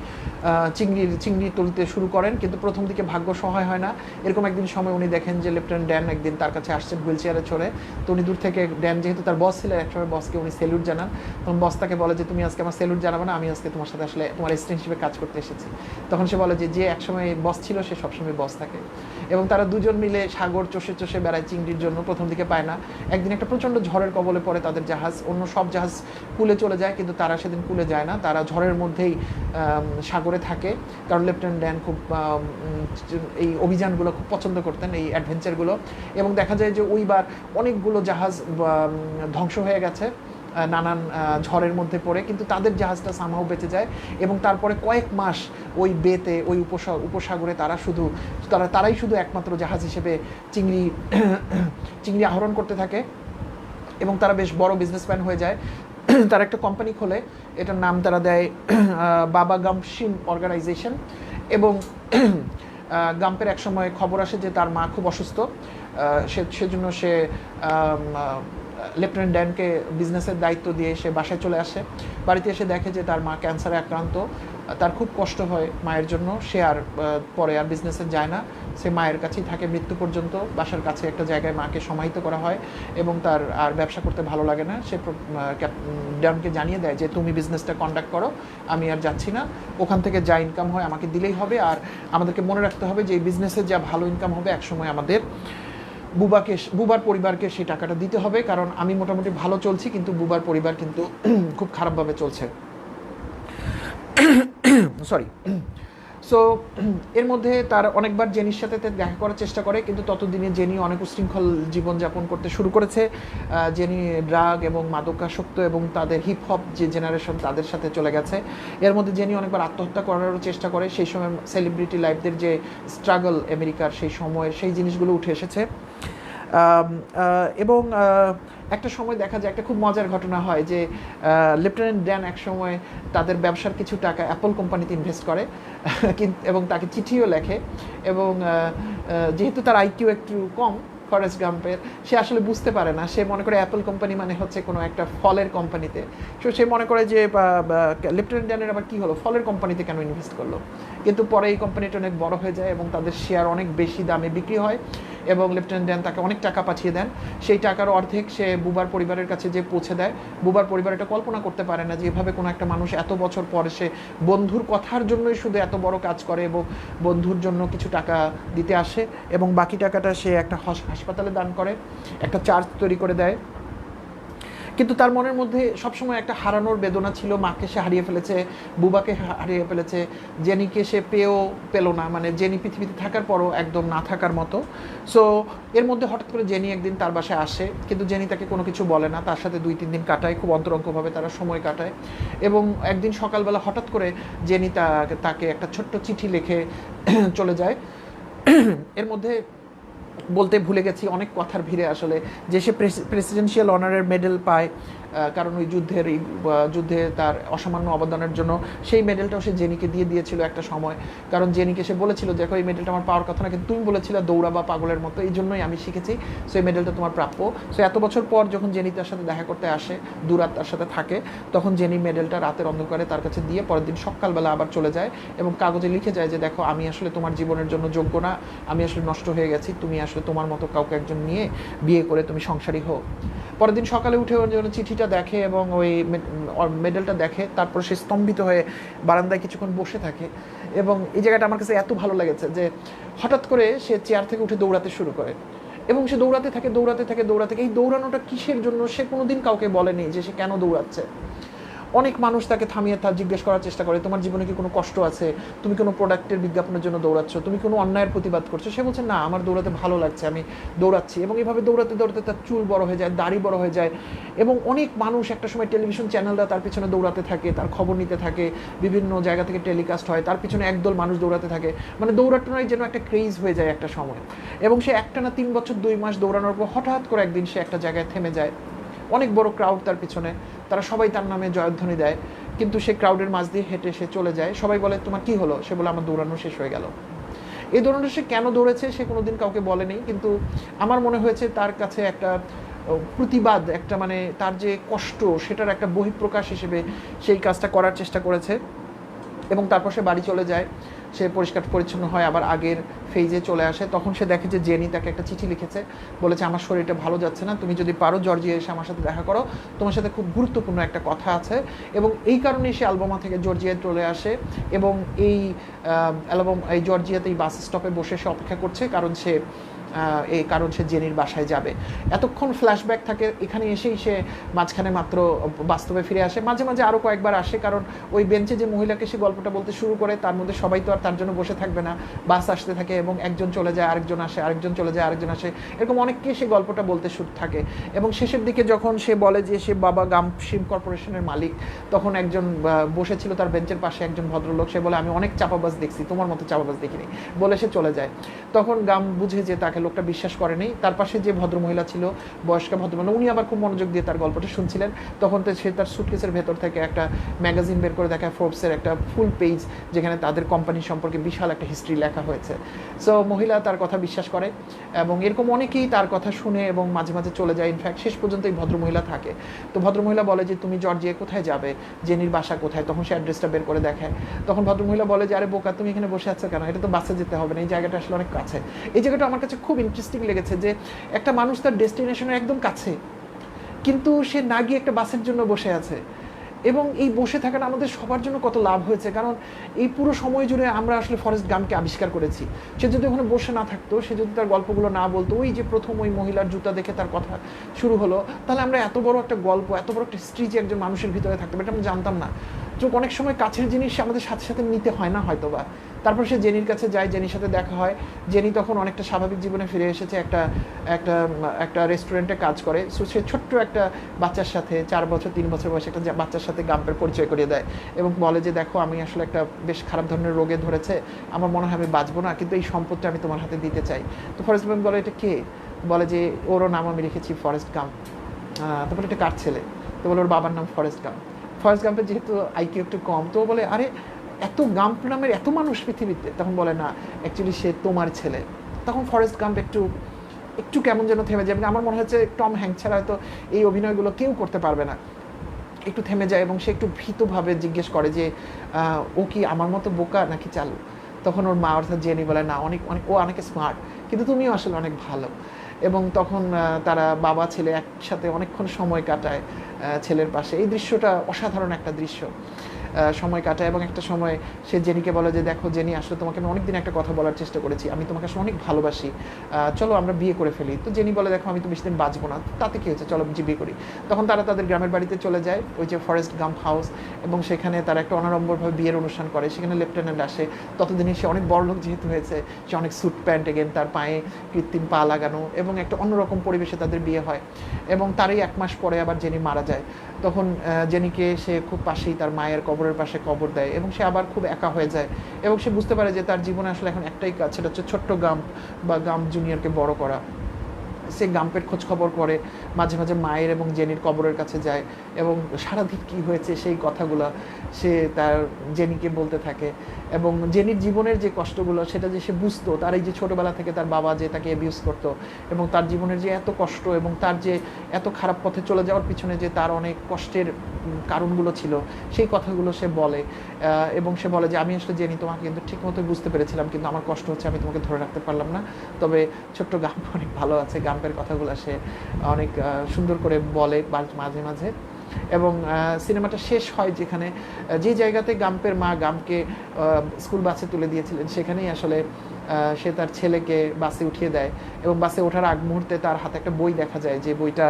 চিংড়ি তুলতে শুরু করেন। কিন্তু প্রথম দিকে ভাগ্য সহায় হয় না। এরকম একদিন সময় উনি দেখেন যে লেফটেন্যান্ট ড্যান একদিন তার কাছে আসছেন হুইল চেয়ারে চড়ে। তো উনি দূর থেকে, ড্যান যেহেতু তার বস ছিলেন, একসময় বসকে উনি সেলুট জানান। তখন বস তাকে বলে যে তুমি আজকে আমার সেলুট জানাবে না, আমি আজকে তোমার সাথে আসলে তোমার অ্যাসিস্ট্যান্ট হিসেবে কাজ করতে এসেছি। তখন সে বলে যে যে একসময় বস ছিল সে সবসময় বস থাকে। এবং তারা দুজন মিলে সাগর চষে চষে বেড়ায় চিংড়ির জন্য, প্রথম দিকে পায় না। একদিন একটা প্রচণ্ড ঝড়ের কবলে পড়ে তাদের জাহাজ, অন্য সব জাহাজ কুলে চলে যায়, কিন্তু তারা সেদিন কুলে যায় না, তারা ঝড়ের মধ্যেই সাগরে থাকে। কারণ লেফটেন্যান্ট ড্যান খুব এই অভিযানগুলো খুব পছন্দ করতেন, এই অ্যাডভেঞ্চারগুলো। এবং দেখা যায় যে ওইবার অনেকগুলো জাহাজ ধ্বংস হয়ে গেছে নানান ঝড়ের মধ্যে পড়ে, কিন্তু তাদের জাহাজটা সামহাও বেঁচে যায়। এবং তারপরে কয়েক মাস ওই বেতে, ওই উপসাগরে তারাই শুধু একমাত্র জাহাজ হিসেবে চিংড়ি আহরণ করতে থাকে। এবং তারা বেশ বড় বিজনেসম্যান হয়ে যায়। তারা একটা কোম্পানি খোলে, এটার নাম তারা দেয় বাবা গাম্পশিন অর্গানাইজেশন। এবং গাম্পের এক সময় খবর আসে যে তার মা খুব অসুস্থ, সেজন্য সে লেফটেন্যান্ট ড্যানকে বিজনেসের দায়িত্ব দিয়ে সে বাসায় চলে আসে। বাড়িতে এসে দেখে যে তার মা ক্যান্সারে আক্রান্ত। তার খুব কষ্ট হয় মায়ের জন্য, সে আর পরে আর বিজনেসে যায় না, সে মায়ের কাছেই থাকে মৃত্যু পর্যন্ত। বাসার কাছে একটা জায়গায় মাকে সমাহিত করা হয় এবং তার আর ব্যবসা করতে ভালো লাগে না। সে ড্যানকে জানিয়ে দেয় যে তুমি বিজনেসটা কন্ডাক্ট করো, আমি আর যাচ্ছি না, ওখান থেকে যা ইনকাম হয় আমাকে দিলেই হবে। আর আমাদেরকে মনে রাখতে হবে যে এই বিজনেসে যা ভালো ইনকাম হবে একসময় আমাদের বুবার পরিবারকে সেই টাকাটা দিতে হবে, কারণ আমি মোটামুটি ভালো চলছি কিন্তু বুবার পরিবার কিন্তু খুব খারাপভাবে চলছে। সরি। সো এর মধ্যে তার অনেকবার জেনির সাথে দেখা করার চেষ্টা করে, কিন্তু ততদিনে জেনি অনেক উশৃঙ্খল জীবনযাপন করতে শুরু করেছে। জেনি ড্রাগ এবং মাদকাসক্ত এবং তাদের হিপ হপ যে জেনারেশন তাদের সাথে চলে গেছে। এর মধ্যে জেনি অনেকবার আত্মহত্যা করারও চেষ্টা করে। সেই সময় সেলিব্রিটি লাইফদের যে স্ট্রাগল আমেরিকার সেই সময়ের সেই জিনিসগুলো উঠে এসেছে। এবং একটা সময় দেখা যায় একটা খুব মজার ঘটনা হয় যে লেফটেন্যান্ট ড্যান এক সময় তাদের ব্যবসার কিছু টাকা অ্যাপল কোম্পানিতে ইনভেস্ট করে এবং তাকে চিঠিও লেখে। এবং যেহেতু তার আইকিউ একটু কম ফরেস্ট গাম্পের, সে আসলে বুঝতে পারে না, সে মনে করে অ্যাপল কোম্পানি মানে হচ্ছে কোনো একটা ফলের কোম্পানিতে। সো সে মনে করে যে লেফটেন্যান্ট ড্যানের আবার কী হলো, ফলের কোম্পানিতে কেন ইনভেস্ট করলো। কিন্তু পরে এই কোম্পানিটা অনেক বড় হয়ে যায় এবং তাদের শেয়ার অনেক বেশি দামে বিক্রি হয় এবং লেফটেন্যান্ট ড্যান তাকে অনেক টাকা পাঠিয়ে দেন। সেই টাকার অর্ধেক সে বুবার পরিবারের কাছে যে পৌঁছে দেয়। বুবার পরিবার এটা কল্পনা করতে পারে না যে এভাবে কোনো একটা মানুষ এত বছর পরে সে বন্ধুর কথার জন্যই শুধু এত বড় কাজ করে এবং বন্ধুর জন্য কিছু টাকা দিতে আসে এবং বাকি টাকাটা সে একটা হাসপাতালে দান করে, একটা চার্চ তৈরি করে দেয়। কিন্তু তার মনের মধ্যে সবসময় একটা হারানোর বেদনা ছিল। মাকে সে হারিয়ে ফেলেছে, বুবাকে হারিয়ে ফেলেছে, জেনিকে সে পেল না, মানে জেনি পৃথিবীতে থাকার পরও একদম না থাকার মতো। সো এর মধ্যে হঠাৎ করে জেনি একদিন তার বাসায় আসে, কিন্তু জেনি তাকে কোনো কিছু বলে না, তার সাথে 2-3 দিন কাটায়, খুব অন্তরঙ্গভাবে তারা সময় কাটায়। এবং একদিন সকালবেলা হঠাৎ করে জেনি তাকে একটা ছোট্ট চিঠি লিখে চলে যায়। এর মধ্যে বলতে ভুলে গেছি অনেক কথার ভিড়ে আসলে, যে সে প্রেসিডেন্সিয়াল অনারের মেডেল পায়, কারণ ওই যুদ্ধে তার অসামান্য অবদানের জন্য সেই মেডেলটাও সে জেনিকে দিয়ে দিয়েছিল একটা সময়। কারণ জেনিকে সে বলেছিল দেখো এই মেডেলটা আমার পাওয়ার কথা না, কিন্তু তুমি বলেছিলে দৌড়াবা পাগলের মতো, এই জন্যই আমি শিখেছি, সো এই মেডেলটা তোমার প্রাপ্য। সো এত বছর পর যখন জেনি তার সাথে দেখা করতে আসে, দুরাত তার সাথে থাকে, তখন জেনি মেডেলটা রাতের অন্ধকারে তার কাছে দিয়ে পরের দিন সকালবেলা আবার চলে যায় এবং কাগজে লিখে যায় যে দেখো আমি আসলে তোমার জীবনের জন্য যোগ্য না, আমি আসলে নষ্ট হয়ে গেছি, তুমি আসলে তোমার মতো কাউকে একজন নিয়ে বিয়ে করে তুমি সংসারী হও। পরের দিন সকালে উঠে ওর জন্য চিঠিটা দেখে এবং ওই মেডেলটা দেখে, তারপর সে স্তম্ভিত হয়ে বারান্দায় কিছুক্ষণ বসে থাকে। এবং এই জায়গাটা আমার কাছে এত ভালো লেগেছে যে হঠাৎ করে সে চেয়ার থেকে উঠে দৌড়াতে শুরু করে এবং সে দৌড়াতে থাকে। এই দৌড়ানোটা কিসের জন্য সে কোনোদিন কাউকে বলেনি যে সে কেন দৌড়াচ্ছে। অনেক মানুষ তাকে থামিয়ে জিজ্ঞেস করার চেষ্টা করে, তোমার জীবনে কি কোনো কষ্ট আছে, তুমি কোনো প্রোডাক্টের বিজ্ঞাপনের জন্য দৌড়াচ্ছ, তুমি কোনো অন্যায়ের প্রতিবাদ করছো? সে বলছে না, আমার দৌড়াতে ভালো লাগছে, আমি দৌড়াচ্ছি। এবং এইভাবে দৌড়াতে দৌড়াতে তার চুল বড় হয়ে যায়, দাড়ি বড় হয়ে যায়, এবং অনেক মানুষ একটা সময় টেলিভিশন চ্যানেলরা তার পিছনে দৌড়াতে থাকে, তার খবর নিতে থাকে, বিভিন্ন জায়গা থেকে টেলিকাস্ট হয়, তার পিছনে একদল মানুষ দৌড়াতে থাকে, মানে দৌড়ানোর যেন একটা ক্রেজ হয়ে যায় একটা সময়। এবং সে একটানা 3 বছর 2 মাস দৌড়ানোর পর হঠাৎ করে একদিন সে একটা জায়গায় থেমে যায়, অনেক বড় ক্রাউড তার পিছনে, তারা সবাই তার নামে জয়ধ্বনি দেয়, কিন্তু সে ক্রাউডের মাঝ দিয়ে হেঁটে সে চলে যায়। সবাই বলে তোমার কি হলো? সে বলে আমার দৌড়ানো শেষ হয়ে গেল। এই দৌড়ানো সে কেন দৌড়েছে সে কোনোদিন কাউকে বলেনি, কিন্তু আমার মনে হয়েছে তার কাছে একটা প্রতিবাদ, একটা মানে তার যে কষ্ট সেটার একটা বহিঃপ্রকাশ হিসেবে সেই কাজটা করার চেষ্টা করেছে। এবং তারপর সে বাড়ি চলে যায়, সে পরিষ্কার পরিচ্ছন্ন হয়, আবার আগের ফেজে চলে আসে। তখন সে দেখে যে জেনি তাকে একটা চিঠি লিখেছে, বলেছে আমার শরীরটা ভালো যাচ্ছে না, তুমি যদি পারো জর্জিয়া এসে আমার সাথে দেখা করো, তোমার সাথে খুব গুরুত্বপূর্ণ একটা কথা আছে। এবং এই কারণেই সে আলবামা থেকে জর্জিয়ায় চলে আসে, এবং এই জর্জিয়াতে এই বাস স্টপে বসে সে অপেক্ষা করছে, কারণ সে জেনির বাসায় যাবে। এতক্ষণ ফ্ল্যাশব্যাক থাকে, এখানে এসেই সে মাঝখানে মাত্র বাস্তবে ফিরে আসে, মাঝে মাঝে আরও কয়েকবার আসে, কারণ ওই বেঞ্চে যে মহিলাকে সে গল্পটা বলতে শুরু করে তার মধ্যে সবাই তো আর তার জন্য বসে থাকবে না, বাস আসতে থাকে এবং একজন চলে যায়, আরেকজন আসে, আরেকজন চলে যায়, আরেকজন আসে, এরকম অনেককে সে গল্পটা বলতে শুরু থাকে। এবং শেষের দিকে যখন সে বলে যে সে বাবা গাম শিম কর্পোরেশনের মালিক, তখন একজন বসেছিল তার বেঞ্চের পাশে একজন ভদ্রলোক, সে বলে আমি অনেক চাপাবাজ দেখছি, তোমার মতো চাপাবাজ দেখিনি, বলে সে চলে যায়। তখন গাম বুঝে যে তাকে লোকটা বিশ্বাস করেনি। তার পাশে যে ভদ্রমহিলা ছিল, বয়স্ক ভদ্রমহিলা, উনি আবার খুব মনোযোগ দিয়ে তার গল্পটা শুনছিলেন। তখন সে তার সুটকেসের ভেতর থেকে একটা ম্যাগাজিন বের করে দেখায়, ফোর্বসের একটা ফুল পেজ, যেখানে তাদের কোম্পানি সম্পর্কে বিশাল একটা হিস্ট্রি লেখা হয়েছে। সো মহিলা তার কথা বিশ্বাস করে, এবং এরকম অনেকেই তার কথা শুনে এবং মাঝে মাঝে চলে যায়। ইনফ্যাক্ট শেষ পর্যন্ত এই ভদ্রমহিলা থাকে। তো ভদ্রমহিলা বলে যে তুমি জর্জিয়া কোথায় যাবে, জেনির বাসা কোথায়? তখন সে অ্যাড্রেসটা বের করে দেখায়। তখন ভদ্রমহিলা বলে যে আরে বোকা, তুমি এখানে বসে আছো কেন? এটা তো বাসে যেতে হবে না, এই জায়গাটা আসলে অনেক কাছে। এই জায়গাটা আমার কাছে খুব ইন্টারেস্টিং লেগেছে, যে একটা মানুষ তার ডেস্টিনেশনের একদম কাছে, কিন্তু সে না গিয়ে একটা বাসের জন্য বসে আছে। এবং এই বসে থাকাটা আমাদের সবার জন্য কত লাভ হয়েছে, কারণ এই পুরো সময় জুড়ে আমরা আসলে ফরেস্ট গামকে আবিষ্কার করেছি। সে যদি ওখানে বসে না থাকতো, সে যদি তার গল্পগুলো না বলতো, ওই যে প্রথম ওই মহিলার জুতা দেখে তার কথা শুরু হলো, তাহলে আমরা এত বড় একটা গল্প, এত বড় একটা হিস্ট্রি যে একজন মানুষের ভিতরে থাকতো, এটা আমি জানতাম না। চোখ অনেক সময় কাছের জিনিস আমাদের সাথে সাথে নিতে হয় না হয়তো বা। তারপর সে জেনির কাছে যায়, জেনির সাথে দেখা হয়। জেনি তখন অনেকটা স্বাভাবিক জীবনে ফিরে এসেছে, একটা একটা একটা রেস্টুরেন্টে কাজ করে। সো সে ছোট্ট একটা বাচ্চার সাথে, 4 বছর 3 বছর বয়সে একটা বাচ্চার সাথে গাম্পের পরিচয় করিয়ে দেয়, এবং বলে যে দেখো আমি আসলে একটা বেশ খারাপ ধরনের রোগে ধরেছে, আমার মনে হয় আমি বাঁচবো না, কিন্তু এই সম্পদটা আমি তোমার হাতে দিতে চাই। তো ফরেস্ট গাম্প বলে এটা কে? বলে যে ওরও নাম আমি রেখেছি ফরেস্ট গাম্প। তারপরে এটা কার ছেলে? তো বলে ওর বাবার নাম ফরেস্ট গাম্প। ফরেস্ট গাম্পের যেহেতু আইকিউ একটু কম, তো বলে আরে এত গাম্প নামের এত মানুষ পৃথিবীতে? তখন বলে না, অ্যাকচুয়ালি সে তোমার ছেলে। তখন ফরেস্ট গাম্প একটু একটু কেমন যেন থেমে যায়। আমার মনে হচ্ছে টম হ্যাঙ্ক ছাড়া হয়তো এই অভিনয়গুলো কেউ করতে পারবে না। একটু থেমে যায় এবং সে একটু ভীতভাবে জিজ্ঞেস করে যে ও কি আমার মতো বোকা নাকি চালু? তখন ওর মা অর্থাৎ জেনি বলে না, অনেক অনেক ও অনেক স্মার্ট, কিন্তু তুমিও আসলে অনেক ভালো। এবং তখন তারা বাবা ছেলে একসাথে অনেকক্ষণ সময় কাটায় ছেলের পাশে। এই দৃশ্যটা অসাধারণ একটা দৃশ্য, সময় কাটায়। এবং একটা সময় সে জেনিকে বলে যে দেখো জেনি, আসলে তোমাকে আমি অনেকদিন একটা কথা বলার চেষ্টা করেছি, আমি তোমাকে আসলে অনেক ভালোবাসি, চলো আমরা বিয়ে করে ফেলি। তো জেনি বলে দেখো আমি তো বেশি দিন বাঁচবো না, তাতে কী হয়েছে, চলো বিয়ে করি। তখন তারা তাদের গ্রামের বাড়িতে চলে যায়, ওই যে ফরেস্ট গাম্প হাউস, এবং সেখানে তারা একটা অনাড়ম্বরভাবে বিয়ের অনুষ্ঠান করে। সেখানে লেফটেন্যান্ট আসে, ততদিনে সে অনেক বড়লোক যেহেতু হয়েছে, সে অনেক স্যুট প্যান্ট, এগেন তার পায়ে কৃত্রিম পা লাগানো, এবং একটা অন্যরকম পরিবেশে তাদের বিয়ে হয়। এবং তারই 1 মাস পরে আবার জেনি মারা যায়। তখন জেনিকে সে খুব পাশেই তার মায়ের কবরের পাশে কবর দেয়, এবং সে আবার খুব একা হয়ে যায়। এবং সে বুঝতে পারে যে তার জীবনে আসলে এখন একটাই কাজ, সেটা হচ্ছে ছোট্ট গাম্প বা গাম্প জুনিয়রকে বড় করা। সে গাম্পের খোঁজ খবর করে, মাঝে মাঝে মায়ের এবং জেনির কবরের কাছে যায়, এবং সারাদিন কী হয়েছে সেই কথাগুলো সে তার জেনিকে বলতে থাকে। এবং জেনির জীবনের যে কষ্টগুলো সেটা যে সে বুঝতো, তার এই যে ছোটোবেলা থেকে তার বাবা যে তাকে অ্যাবিউজ করতো, এবং তার জীবনের যে এত কষ্ট, এবং তার যে এত খারাপ পথে চলে যাওয়ার পিছনে যে তার অনেক কষ্টের কারণগুলো ছিল, সেই কথাগুলো সে বলে। এবং সে বলে যে আমি আসলে জেনি তোমাকে কিন্তু ঠিক মতোই বুঝতে পেরেছিলাম, কিন্তু আমার কষ্ট হচ্ছে আমি তোমাকে ধরে রাখতে পারলাম না। তবে ছোট্ট গাম্প অনেক ভালো আছে, গাম্পের কথাগুলো সে অনেক সুন্দর করে বলে মাঝে মাঝে। এবং সিনেমাটা শেষ হয় যেখানে, যে জায়গাতে গাম্পের মা গাম্পকে স্কুল বাসে তুলে দিয়েছিলেন, সেখানেই আসলে সে তার ছেলেকে বাসে উঠিয়ে দেয় এবং বাসে ওঠার আগ মুহূর্তে তার হাতে একটা বই দেখা যায়, যে বইটা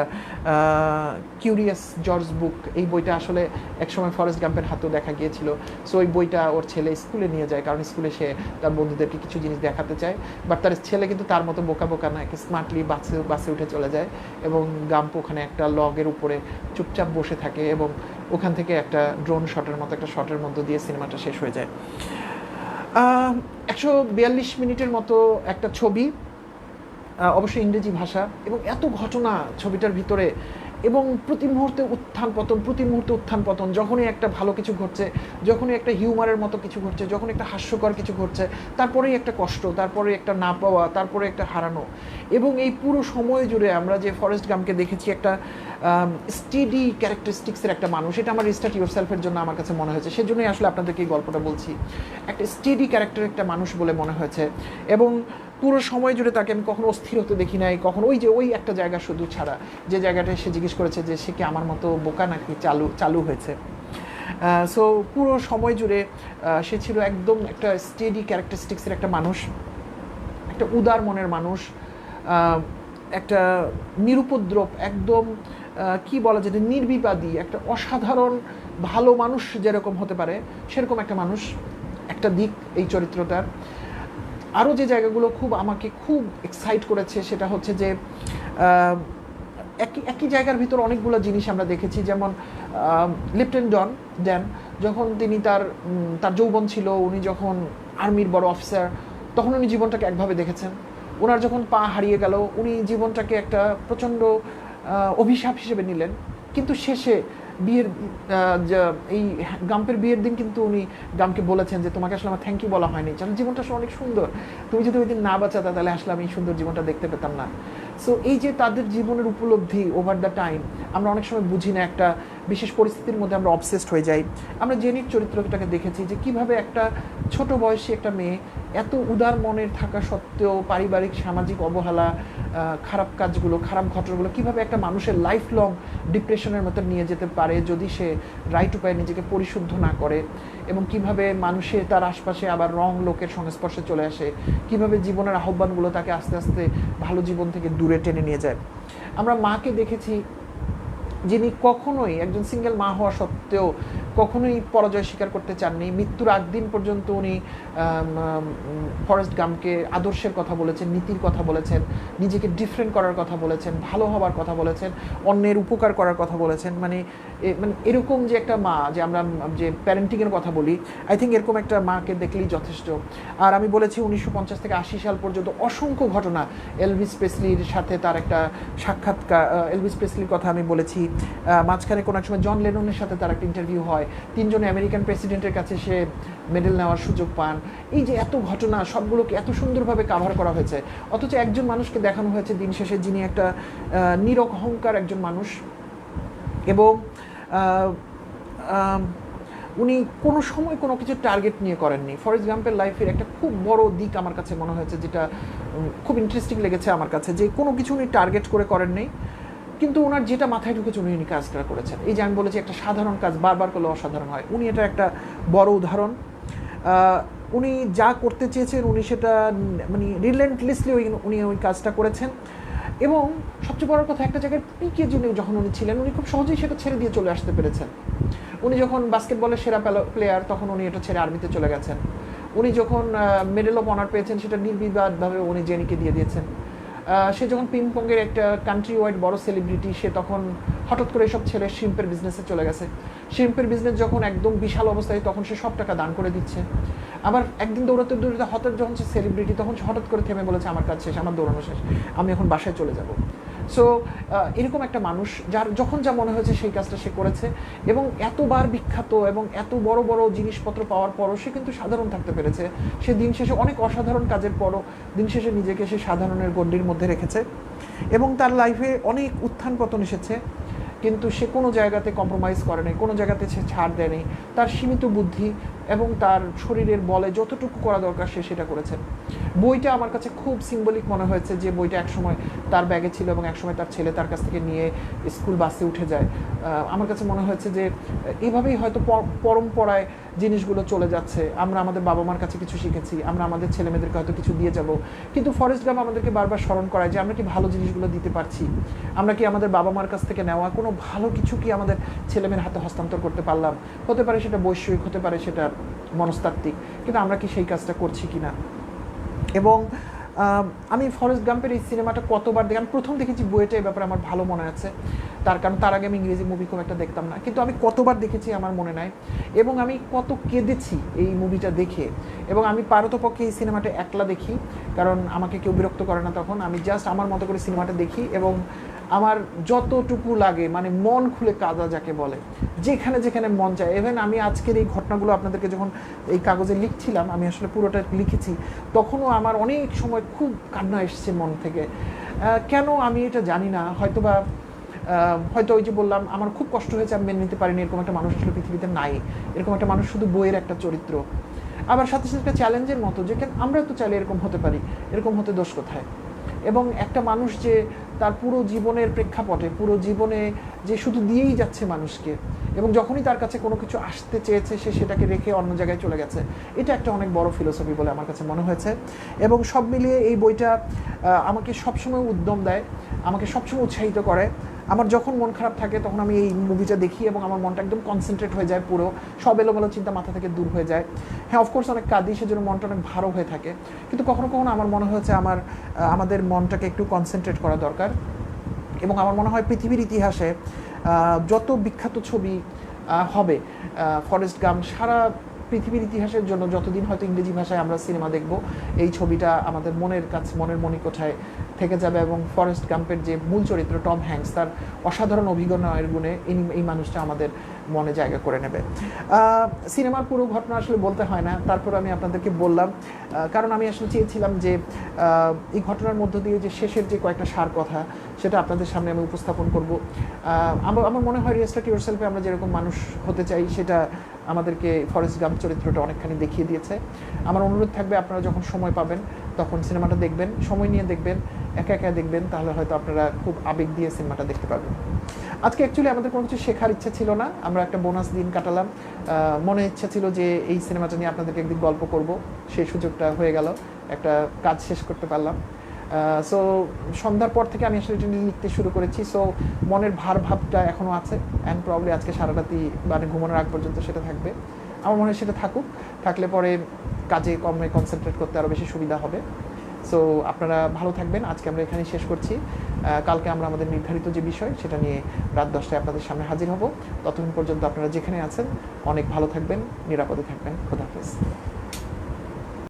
কিউরিয়াস জর্জ বুক। এই বইটা আসলে একসময় ফরেস্ট গাম্পের হাতেও দেখা গিয়েছিল। সো ওই বইটা ওর ছেলে স্কুলে নিয়ে যায়, কারণ স্কুলে সে তার বন্ধুদেরকে কিছু জিনিস দেখাতে চায়। বাট তার ছেলে কিন্তু তার মতো বোকা বোকা না, স্মার্টলি বাসে উঠে চলে যায় এবং গাম্প ওখানে একটা লগের উপরে চুপচাপ বসে থাকে এবং ওখান থেকে একটা ড্রোন শটের মতো একটা শটের মধ্য দিয়ে সিনেমাটা শেষ হয়ে যায়। 142 মিনিটের মতো একটা ছবি, অবশ্যই ইংরেজি ভাষা, এবং এত ঘটনা ছবিটার ভিতরে, এবং প্রতি মুহূর্তে উত্থান পতন। যখনই একটা ভালো কিছু ঘটছে, যখনই একটা হিউমারের মতো কিছু ঘটছে, যখন একটা হাস্যকর কিছু ঘটছে, তারপরেই একটা কষ্ট, তারপরে একটা না পাওয়া, তারপরে একটা হারানো। এবং এই পুরো সময় জুড়ে আমরা যে ফরেস্ট গামকে দেখেছি একটা স্টেডি ক্যারেক্টারিস্টিক্সের একটা মানুষ। এটা আমার রিস্টার্ট ইউরসেলফের জন্য আমার কাছে মনে হয়েছে, সেজন্যই আসলে আপনাদেরকে এই গল্পটা বলছি। একটা স্টেডি ক্যারেক্টার একটা মানুষ বলে মনে হয়েছে, এবং পুরো সময় জুড়ে তাকে আমি কখনো অস্থির হতে দেখি নাই, কখনো ওই একটা জায়গা শুধু ছাড়া, যে জায়গাটায় সে জিজ্ঞেস করেছে যে সে কি আমার মতো বোকা নাকি চালু হয়েছে। সো পুরো সময় জুড়ে সে ছিল একদম একটা স্টেডি ক্যারেক্টারিস্টিক্সের একটা মানুষ, একটা উদার মনের মানুষ, একটা নিরুপদ্রব, একদম কি বলা যায়, নির্বিবাদী, একটা অসাধারণ ভালো মানুষ যেরকম হতে পারে সেরকম একটা মানুষ। একটা দিক এই চরিত্রটার। আরও যে জায়গাগুলো আমাকে খুব এক্সাইট করেছে সেটা হচ্ছে যে একই জায়গার ভিতর অনেকগুলো জিনিস আমরা দেখেছি। যেমন লেফটেন্যান্ট ড্যান যখন তিনি তার যৌবন ছিল, উনি যখন আর্মির বড় অফিসার, তখন উনি জীবনটাকে একভাবে দেখেছেন। ওনার যখন পা হারিয়ে গেল, উনি জীবনটাকে একটা প্রচণ্ড অভিশাপ হিসেবে নিলেন। কিন্তু শেষে এই গাম্পের বিয়ের দিন কিন্তু উনি গামকে বলেছেন যে তোমাকে আসলে আমার থ্যাংক ইউ বলা হয়নি, যেন জীবনটা আসলে অনেক সুন্দর, তুমি যদি ওই দিন না বাঁচাতা তাহলে আসলে আমি এই সুন্দর জীবনটা দেখতে পেতাম না। সো এই যে তাদের জীবনের উপলব্ধি ওভার দ্য টাইম, আমরা অনেক সময় বুঝি না, একটা বিশেষ পরিস্থিতির মধ্যে আমরা অবসেসড হয়ে যাই। আমরা জেনির চরিত্রটাকে দেখেছি যে কিভাবে একটা ছোট বয়সী একটা মেয়ে এত উদার মনের থাকা সত্ত্বেও পারিবারিক সামাজিক অবহেলা, খারাপ কাজগুলো, খারাপ ঘটনাগুলো কিভাবে একটা মানুষের লাইফ লং ডিপ্রেশনের মতো নিয়ে যেতে পারে যদি সে রাইট উপায়ে নিজেকে পরিশুদ্ধ না করে, এবং কিভাবে মানুষের তার আশপাশে আবার রং লোকের সংস্পর্শে চলে আসে, কিভাবে জীবনের আহ্বানগুলো তাকে আস্তে আস্তে ভালো জীবন থেকে দূরে টেনে নিয়ে যায়। আমরা মাকে দেখেছি যিনি কখনোই, একজন সিঙ্গেল মা হওয়া সত্ত্বেও কখনোই পরাজয় স্বীকার করতে চাননি। মৃত্যুর আগ দিন পর্যন্ত উনি ফরেস্ট গামকে আদর্শের কথা বলেছেন, নীতির কথা বলেছেন, নিজেকে ডিফারেন্ট করার কথা বলেছেন, ভালো হওয়ার কথা বলেছেন, অন্যের উপকার করার কথা বলেছেন। মানে এরকম যে একটা মা, যে আমরা যে প্যারেন্টিংয়ের কথা বলি, আই থিঙ্ক এরকম একটা মাকে দেখলেই যথেষ্ট। আর আমি বলেছি 1950 থেকে 80 সাল পর্যন্ত অসংখ্য ঘটনা, এলভিস প্রেসলির সাথে তার একটা সাক্ষাৎকার, এলভিস প্রেসলির কথা আমি বলেছি। মাঝখানে কোনো এক সময় জন লেননের সাথে তার একটা ইন্টারভিউ হয়, তিনজনে আমেরিকান প্রেসিডেন্টের কাছে সে মেডেল নেওয়ার সুযোগ পান। এই যে এত ঘটনা, সবগুলোকে এত সুন্দরভাবে কাভার করা হয়েছে, অথচ একজন মানুষকে দেখানো হয়েছে দিন শেষে যিনি একটা নিরহংকার একজন মানুষ, এবং উনি কোনো সময় কোনো কিছু টার্গেট নিয়ে করেননি। ফরেস্ট গাম্পের লাইফের একটা খুব বড় দিক আমার কাছে মনে হয়েছে, যেটা খুব ইন্টারেস্টিং লেগেছে আমার কাছে, যে কোনো কিছু উনি টার্গেট করে করেননি, কিন্তু ওনার যেটা মাথায় ঢুকেছে উনি কাজটা করেছেন। এই যে আমি বলেছি একটা সাধারণ কাজ বারবার করলে অসাধারণ হয়, উনি এটা একটা বড় উদাহরণ। উনি যা করতে চেয়েছেন উনি সেটা মানে রিলেন্টলেসলি উনি ওই কাজটা করেছেন। এবং সবচেয়ে বড় কথা, একটা জায়গায় পিকে যখন উনি ছিলেন, উনি খুব সহজেই সেটা ছেড়ে দিয়ে চলে আসতে পেরেছেন। উনি যখন বাস্কেটবলের সেরা প্লেয়ার, তখন উনি এটা ছেড়ে আর্মিতে চলে গেছেন। উনি যখন মেডেল অফ অনার পেয়েছেন, সেটা নির্বিবাদভাবে উনি জেনিকে দিয়ে দিয়েছেন। সে যখন পিংপংয়ের একটা কান্ট্রি ওয়াইড বড় সেলিব্রিটি, সে তখন হঠাৎ করে সব ছেলে শিম্পের বিজনেসে চলে গেছে। শিম্পের বিজনেস যখন একদম বিশাল অবস্থায়, তখন সে সব টাকা দান করে দিচ্ছে। আবার একদিন দৌড়াতে দৌড়াতে হঠাৎ যখন সে সেলিব্রিটি, তখন সে হঠাৎ করে থেমে বলেছে আমার কাজ শেষ, আমার দৌড়ানো শেষ, আমি এখন বাসায় চলে যাব। সো এরকম একটা মানুষ, যার যখন যা মনে হয়েছে সেই কাজটা সে করেছে, এবং এতবার বিখ্যাত এবং এত বড় বড় জিনিসপত্র পাওয়ার পরও সে কিন্তু সাধারণ থাকতে পেরেছে। সে দিন শেষে অনেক অসাধারণ কাজের পরও দিন শেষে নিজেকে সে সাধারণের গণ্ডির মধ্যে রেখেছে, এবং তার লাইফে অনেক উত্থান পতন এসেছে, কিন্তু সে কোনো জায়গাতে কম্প্রোমাইজ করে নাই, কোনো জায়গাতে সে ছাড় দেয়নি। তার সীমিত বুদ্ধি এবং তার শরীরের বলে যতটুকু করা দরকার সে সেটা করেছেন। বইটা আমার কাছে খুব সিম্বলিক মনে হয়েছে যে বইটা একসময় তার ব্যাগে ছিল এবং একসময় তার ছেলে তার কাছ থেকে নিয়ে স্কুল বাসে উঠে যায়। আমার কাছে মনে হয়েছে যে এভাবেই হয়তো পরম্পরায় জিনিসগুলো চলে যাচ্ছে। আমরা আমাদের বাবা মার কাছে কিছু শিখেছি, আমরা আমাদের ছেলেমেয়েদেরকে হয়তো কিছু দিয়ে যাব, কিন্তু ফরেস্ট গাম্প আমাদেরকে বারবার স্মরণ করায় যে আমরা কি ভালো জিনিসগুলো দিতে পারছি, আমরা কি আমাদের বাবা মার কাছ থেকে নেওয়া কোনো ভালো কিছু কি আমাদের ছেলেমেয়ের হাতে হস্তান্তর করতে পারলাম। হতে পারে সেটা বৈষয়িক, হতে পারে সেটা মনস্তাত্ত্বিক, কিন্তু আমরা কি সেই কাজটা করছি কি না। এবং আমি ফরেস্ট গাম্পের এই সিনেমাটা কতবার দেখি, আমি প্রথম দেখেছি বইটা, এই ব্যাপারে আমার ভালো মনে আছে, তার কারণ তার আগে আমি ইংরেজি মুভি খুব একটা দেখতাম না, কিন্তু আমি কতবার দেখেছি আমার মনে নাই, এবং আমি কত কেঁদেছি এই মুভিটা দেখে। এবং আমি পারতপক্ষে এই সিনেমাটা একলা দেখি, কারণ আমাকে কেউ বিরক্ত করে না তখন, আমি জাস্ট আমার মতো করে সিনেমাটা দেখি এবং আমার যতটুকু লাগে মানে মন খুলে কাঁদা যাকে বলে, যেখানে যেখানে মন চায়। ইভেন আমি আজকের এই ঘটনাগুলো আপনাদেরকে যখন এই কাগজে লিখছিলাম, আমি আসলে পুরোটা লিখেছি, তখনও আমার অনেক সময় খুব কান্না এসছে মন থেকে। কেন আমি এটা জানি না, হয়তো ওই যে বললাম আমার খুব কষ্ট হয়েছে, আমি মেনে নিতে পারিনি এরকম একটা মানুষ আসলে পৃথিবীতে নাই, এরকম একটা মানুষ শুধু বইয়ের একটা চরিত্র। আবার সাথে সাথে একটা চ্যালেঞ্জের মতো যে আমরা তো চাইলে এরকম হতে পারি, এরকম হতে দোষ কোথায়। এবং একটা মানুষ যে তার পুরো জীবনের প্রেক্ষাপটে, পুরো জীবনে যে শুধু দিয়েই যাচ্ছে মানুষকে, এবং যখনই তার কাছে কোনো কিছু আসতে চেয়েছে সে সেটাকে রেখে অন্য জায়গায় চলে গেছে, এটা একটা অনেক বড় ফিলোসফি বলে আমার কাছে মনে হয়েছে। এবং সব মিলিয়ে এই বইটা আমাকে সবসময় উদ্যম দেয়, আমাকে সবসময় উৎসাহিত করে। আমার যখন মন খারাপ থাকে তখন আমি এই মুভিটা দেখি এবং আমার মনটা একদম কনসেন্ট্রেট হয়ে যায়, পুরো সব এলোমেলো চিন্তা মাথা থেকে দূর হয়ে যায়। হ্যাঁ, অফকোর্স অনেক কাঁদি, সেজন্য মনটা অনেক ভালো হয়ে থাকে, কিন্তু কখনো কখনো আমার মনে হয়েছে আমাদের মনটাকে একটু কনসেন্ট্রেট করা দরকার। এবং আমার মনে হয় পৃথিবীর ইতিহাসে যত বিখ্যাত ছবি হবে ফরেস্ট গাম্প, সারা পৃথিবীর ইতিহাসের জন্য যতদিন হয়তো ইংরেজি ভাষায় আমরা সিনেমা দেখব, এই ছবিটা আমাদের মনের কাছে, মনের মণিকোঠায় থেকে যাবে। এবং ফরেস্ট গাম্পের যে মূল চরিত্র টম হ্যাঙ্কস, তার অসাধারণ অভিনয়ের গুণে এই মানুষটা আমাদের মনে জায়গা করে নেবে। সিনেমার পুরো ঘটনা আসলে বলতে হয় না, তারপর আমি আপনাদেরকে বললাম, কারণ আমি আসলে চেয়েছিলাম যে এই ঘটনার মধ্য দিয়ে যে শেষের যে কয়েকটা সার কথা, সেটা আপনাদের সামনে আমি উপস্থাপন করব। আমার মনে হয় রিয়েস্টার্ট ইউরসেলফে আমরা যেরকম মানুষ হতে চাই, সেটা আমাদেরকে ফরেস্ট গাম্প চরিত্রটা অনেকখানি দেখিয়ে দিয়েছে। আমার অনুরোধ থাকবে, আপনারা যখন সময় পাবেন তখন সিনেমাটা দেখবেন, সময় নিয়ে দেখবেন, একা একা দেখবেন, তাহলে হয়তো আপনারা খুব আবেগ দিয়ে সিনেমাটা দেখতে পারবেন। আজকে অ্যাকচুয়ালি আমাদের কোনো কিছু শেখার ইচ্ছা ছিল না, আমরা একটা বোনাস দিন কাটালাম। মনে ইচ্ছা ছিল যে এই সিনেমাটা নিয়ে আপনাদেরকে একদিন গল্প করব, সেই সুযোগটা হয়ে গেল, একটা কাজ শেষ করতে পারলাম। সো সন্ধ্যার পর থেকে আমি আসলে এটা নিয়ে লিখতে শুরু করেছি। সো মনের ভাবটা এখনও আছে, অ্যান্ড প্রবলি আজকে সারা রাতি মানে ঘুমানোর আগ পর্যন্ত সেটা থাকবে। আমার মনে হয় সেটা থাকুক, থাকলে পরে কাজে কমে কনসেন্ট্রেট করতে আরও বেশি সুবিধা হবে। সো আপনারা ভালো থাকবেন, আজকে আমরা এখানেই শেষ করছি। কালকে আমরা আমাদের নির্ধারিত যে বিষয় সেটা নিয়ে রাত 10টায় আপনাদের সামনে হাজির হব। ততক্ষণ পর্যন্ত আপনারা যেখানে আছেন অনেক ভালো থাকবেন, নিরাপদে থাকবেন। খোদা হাফেজ।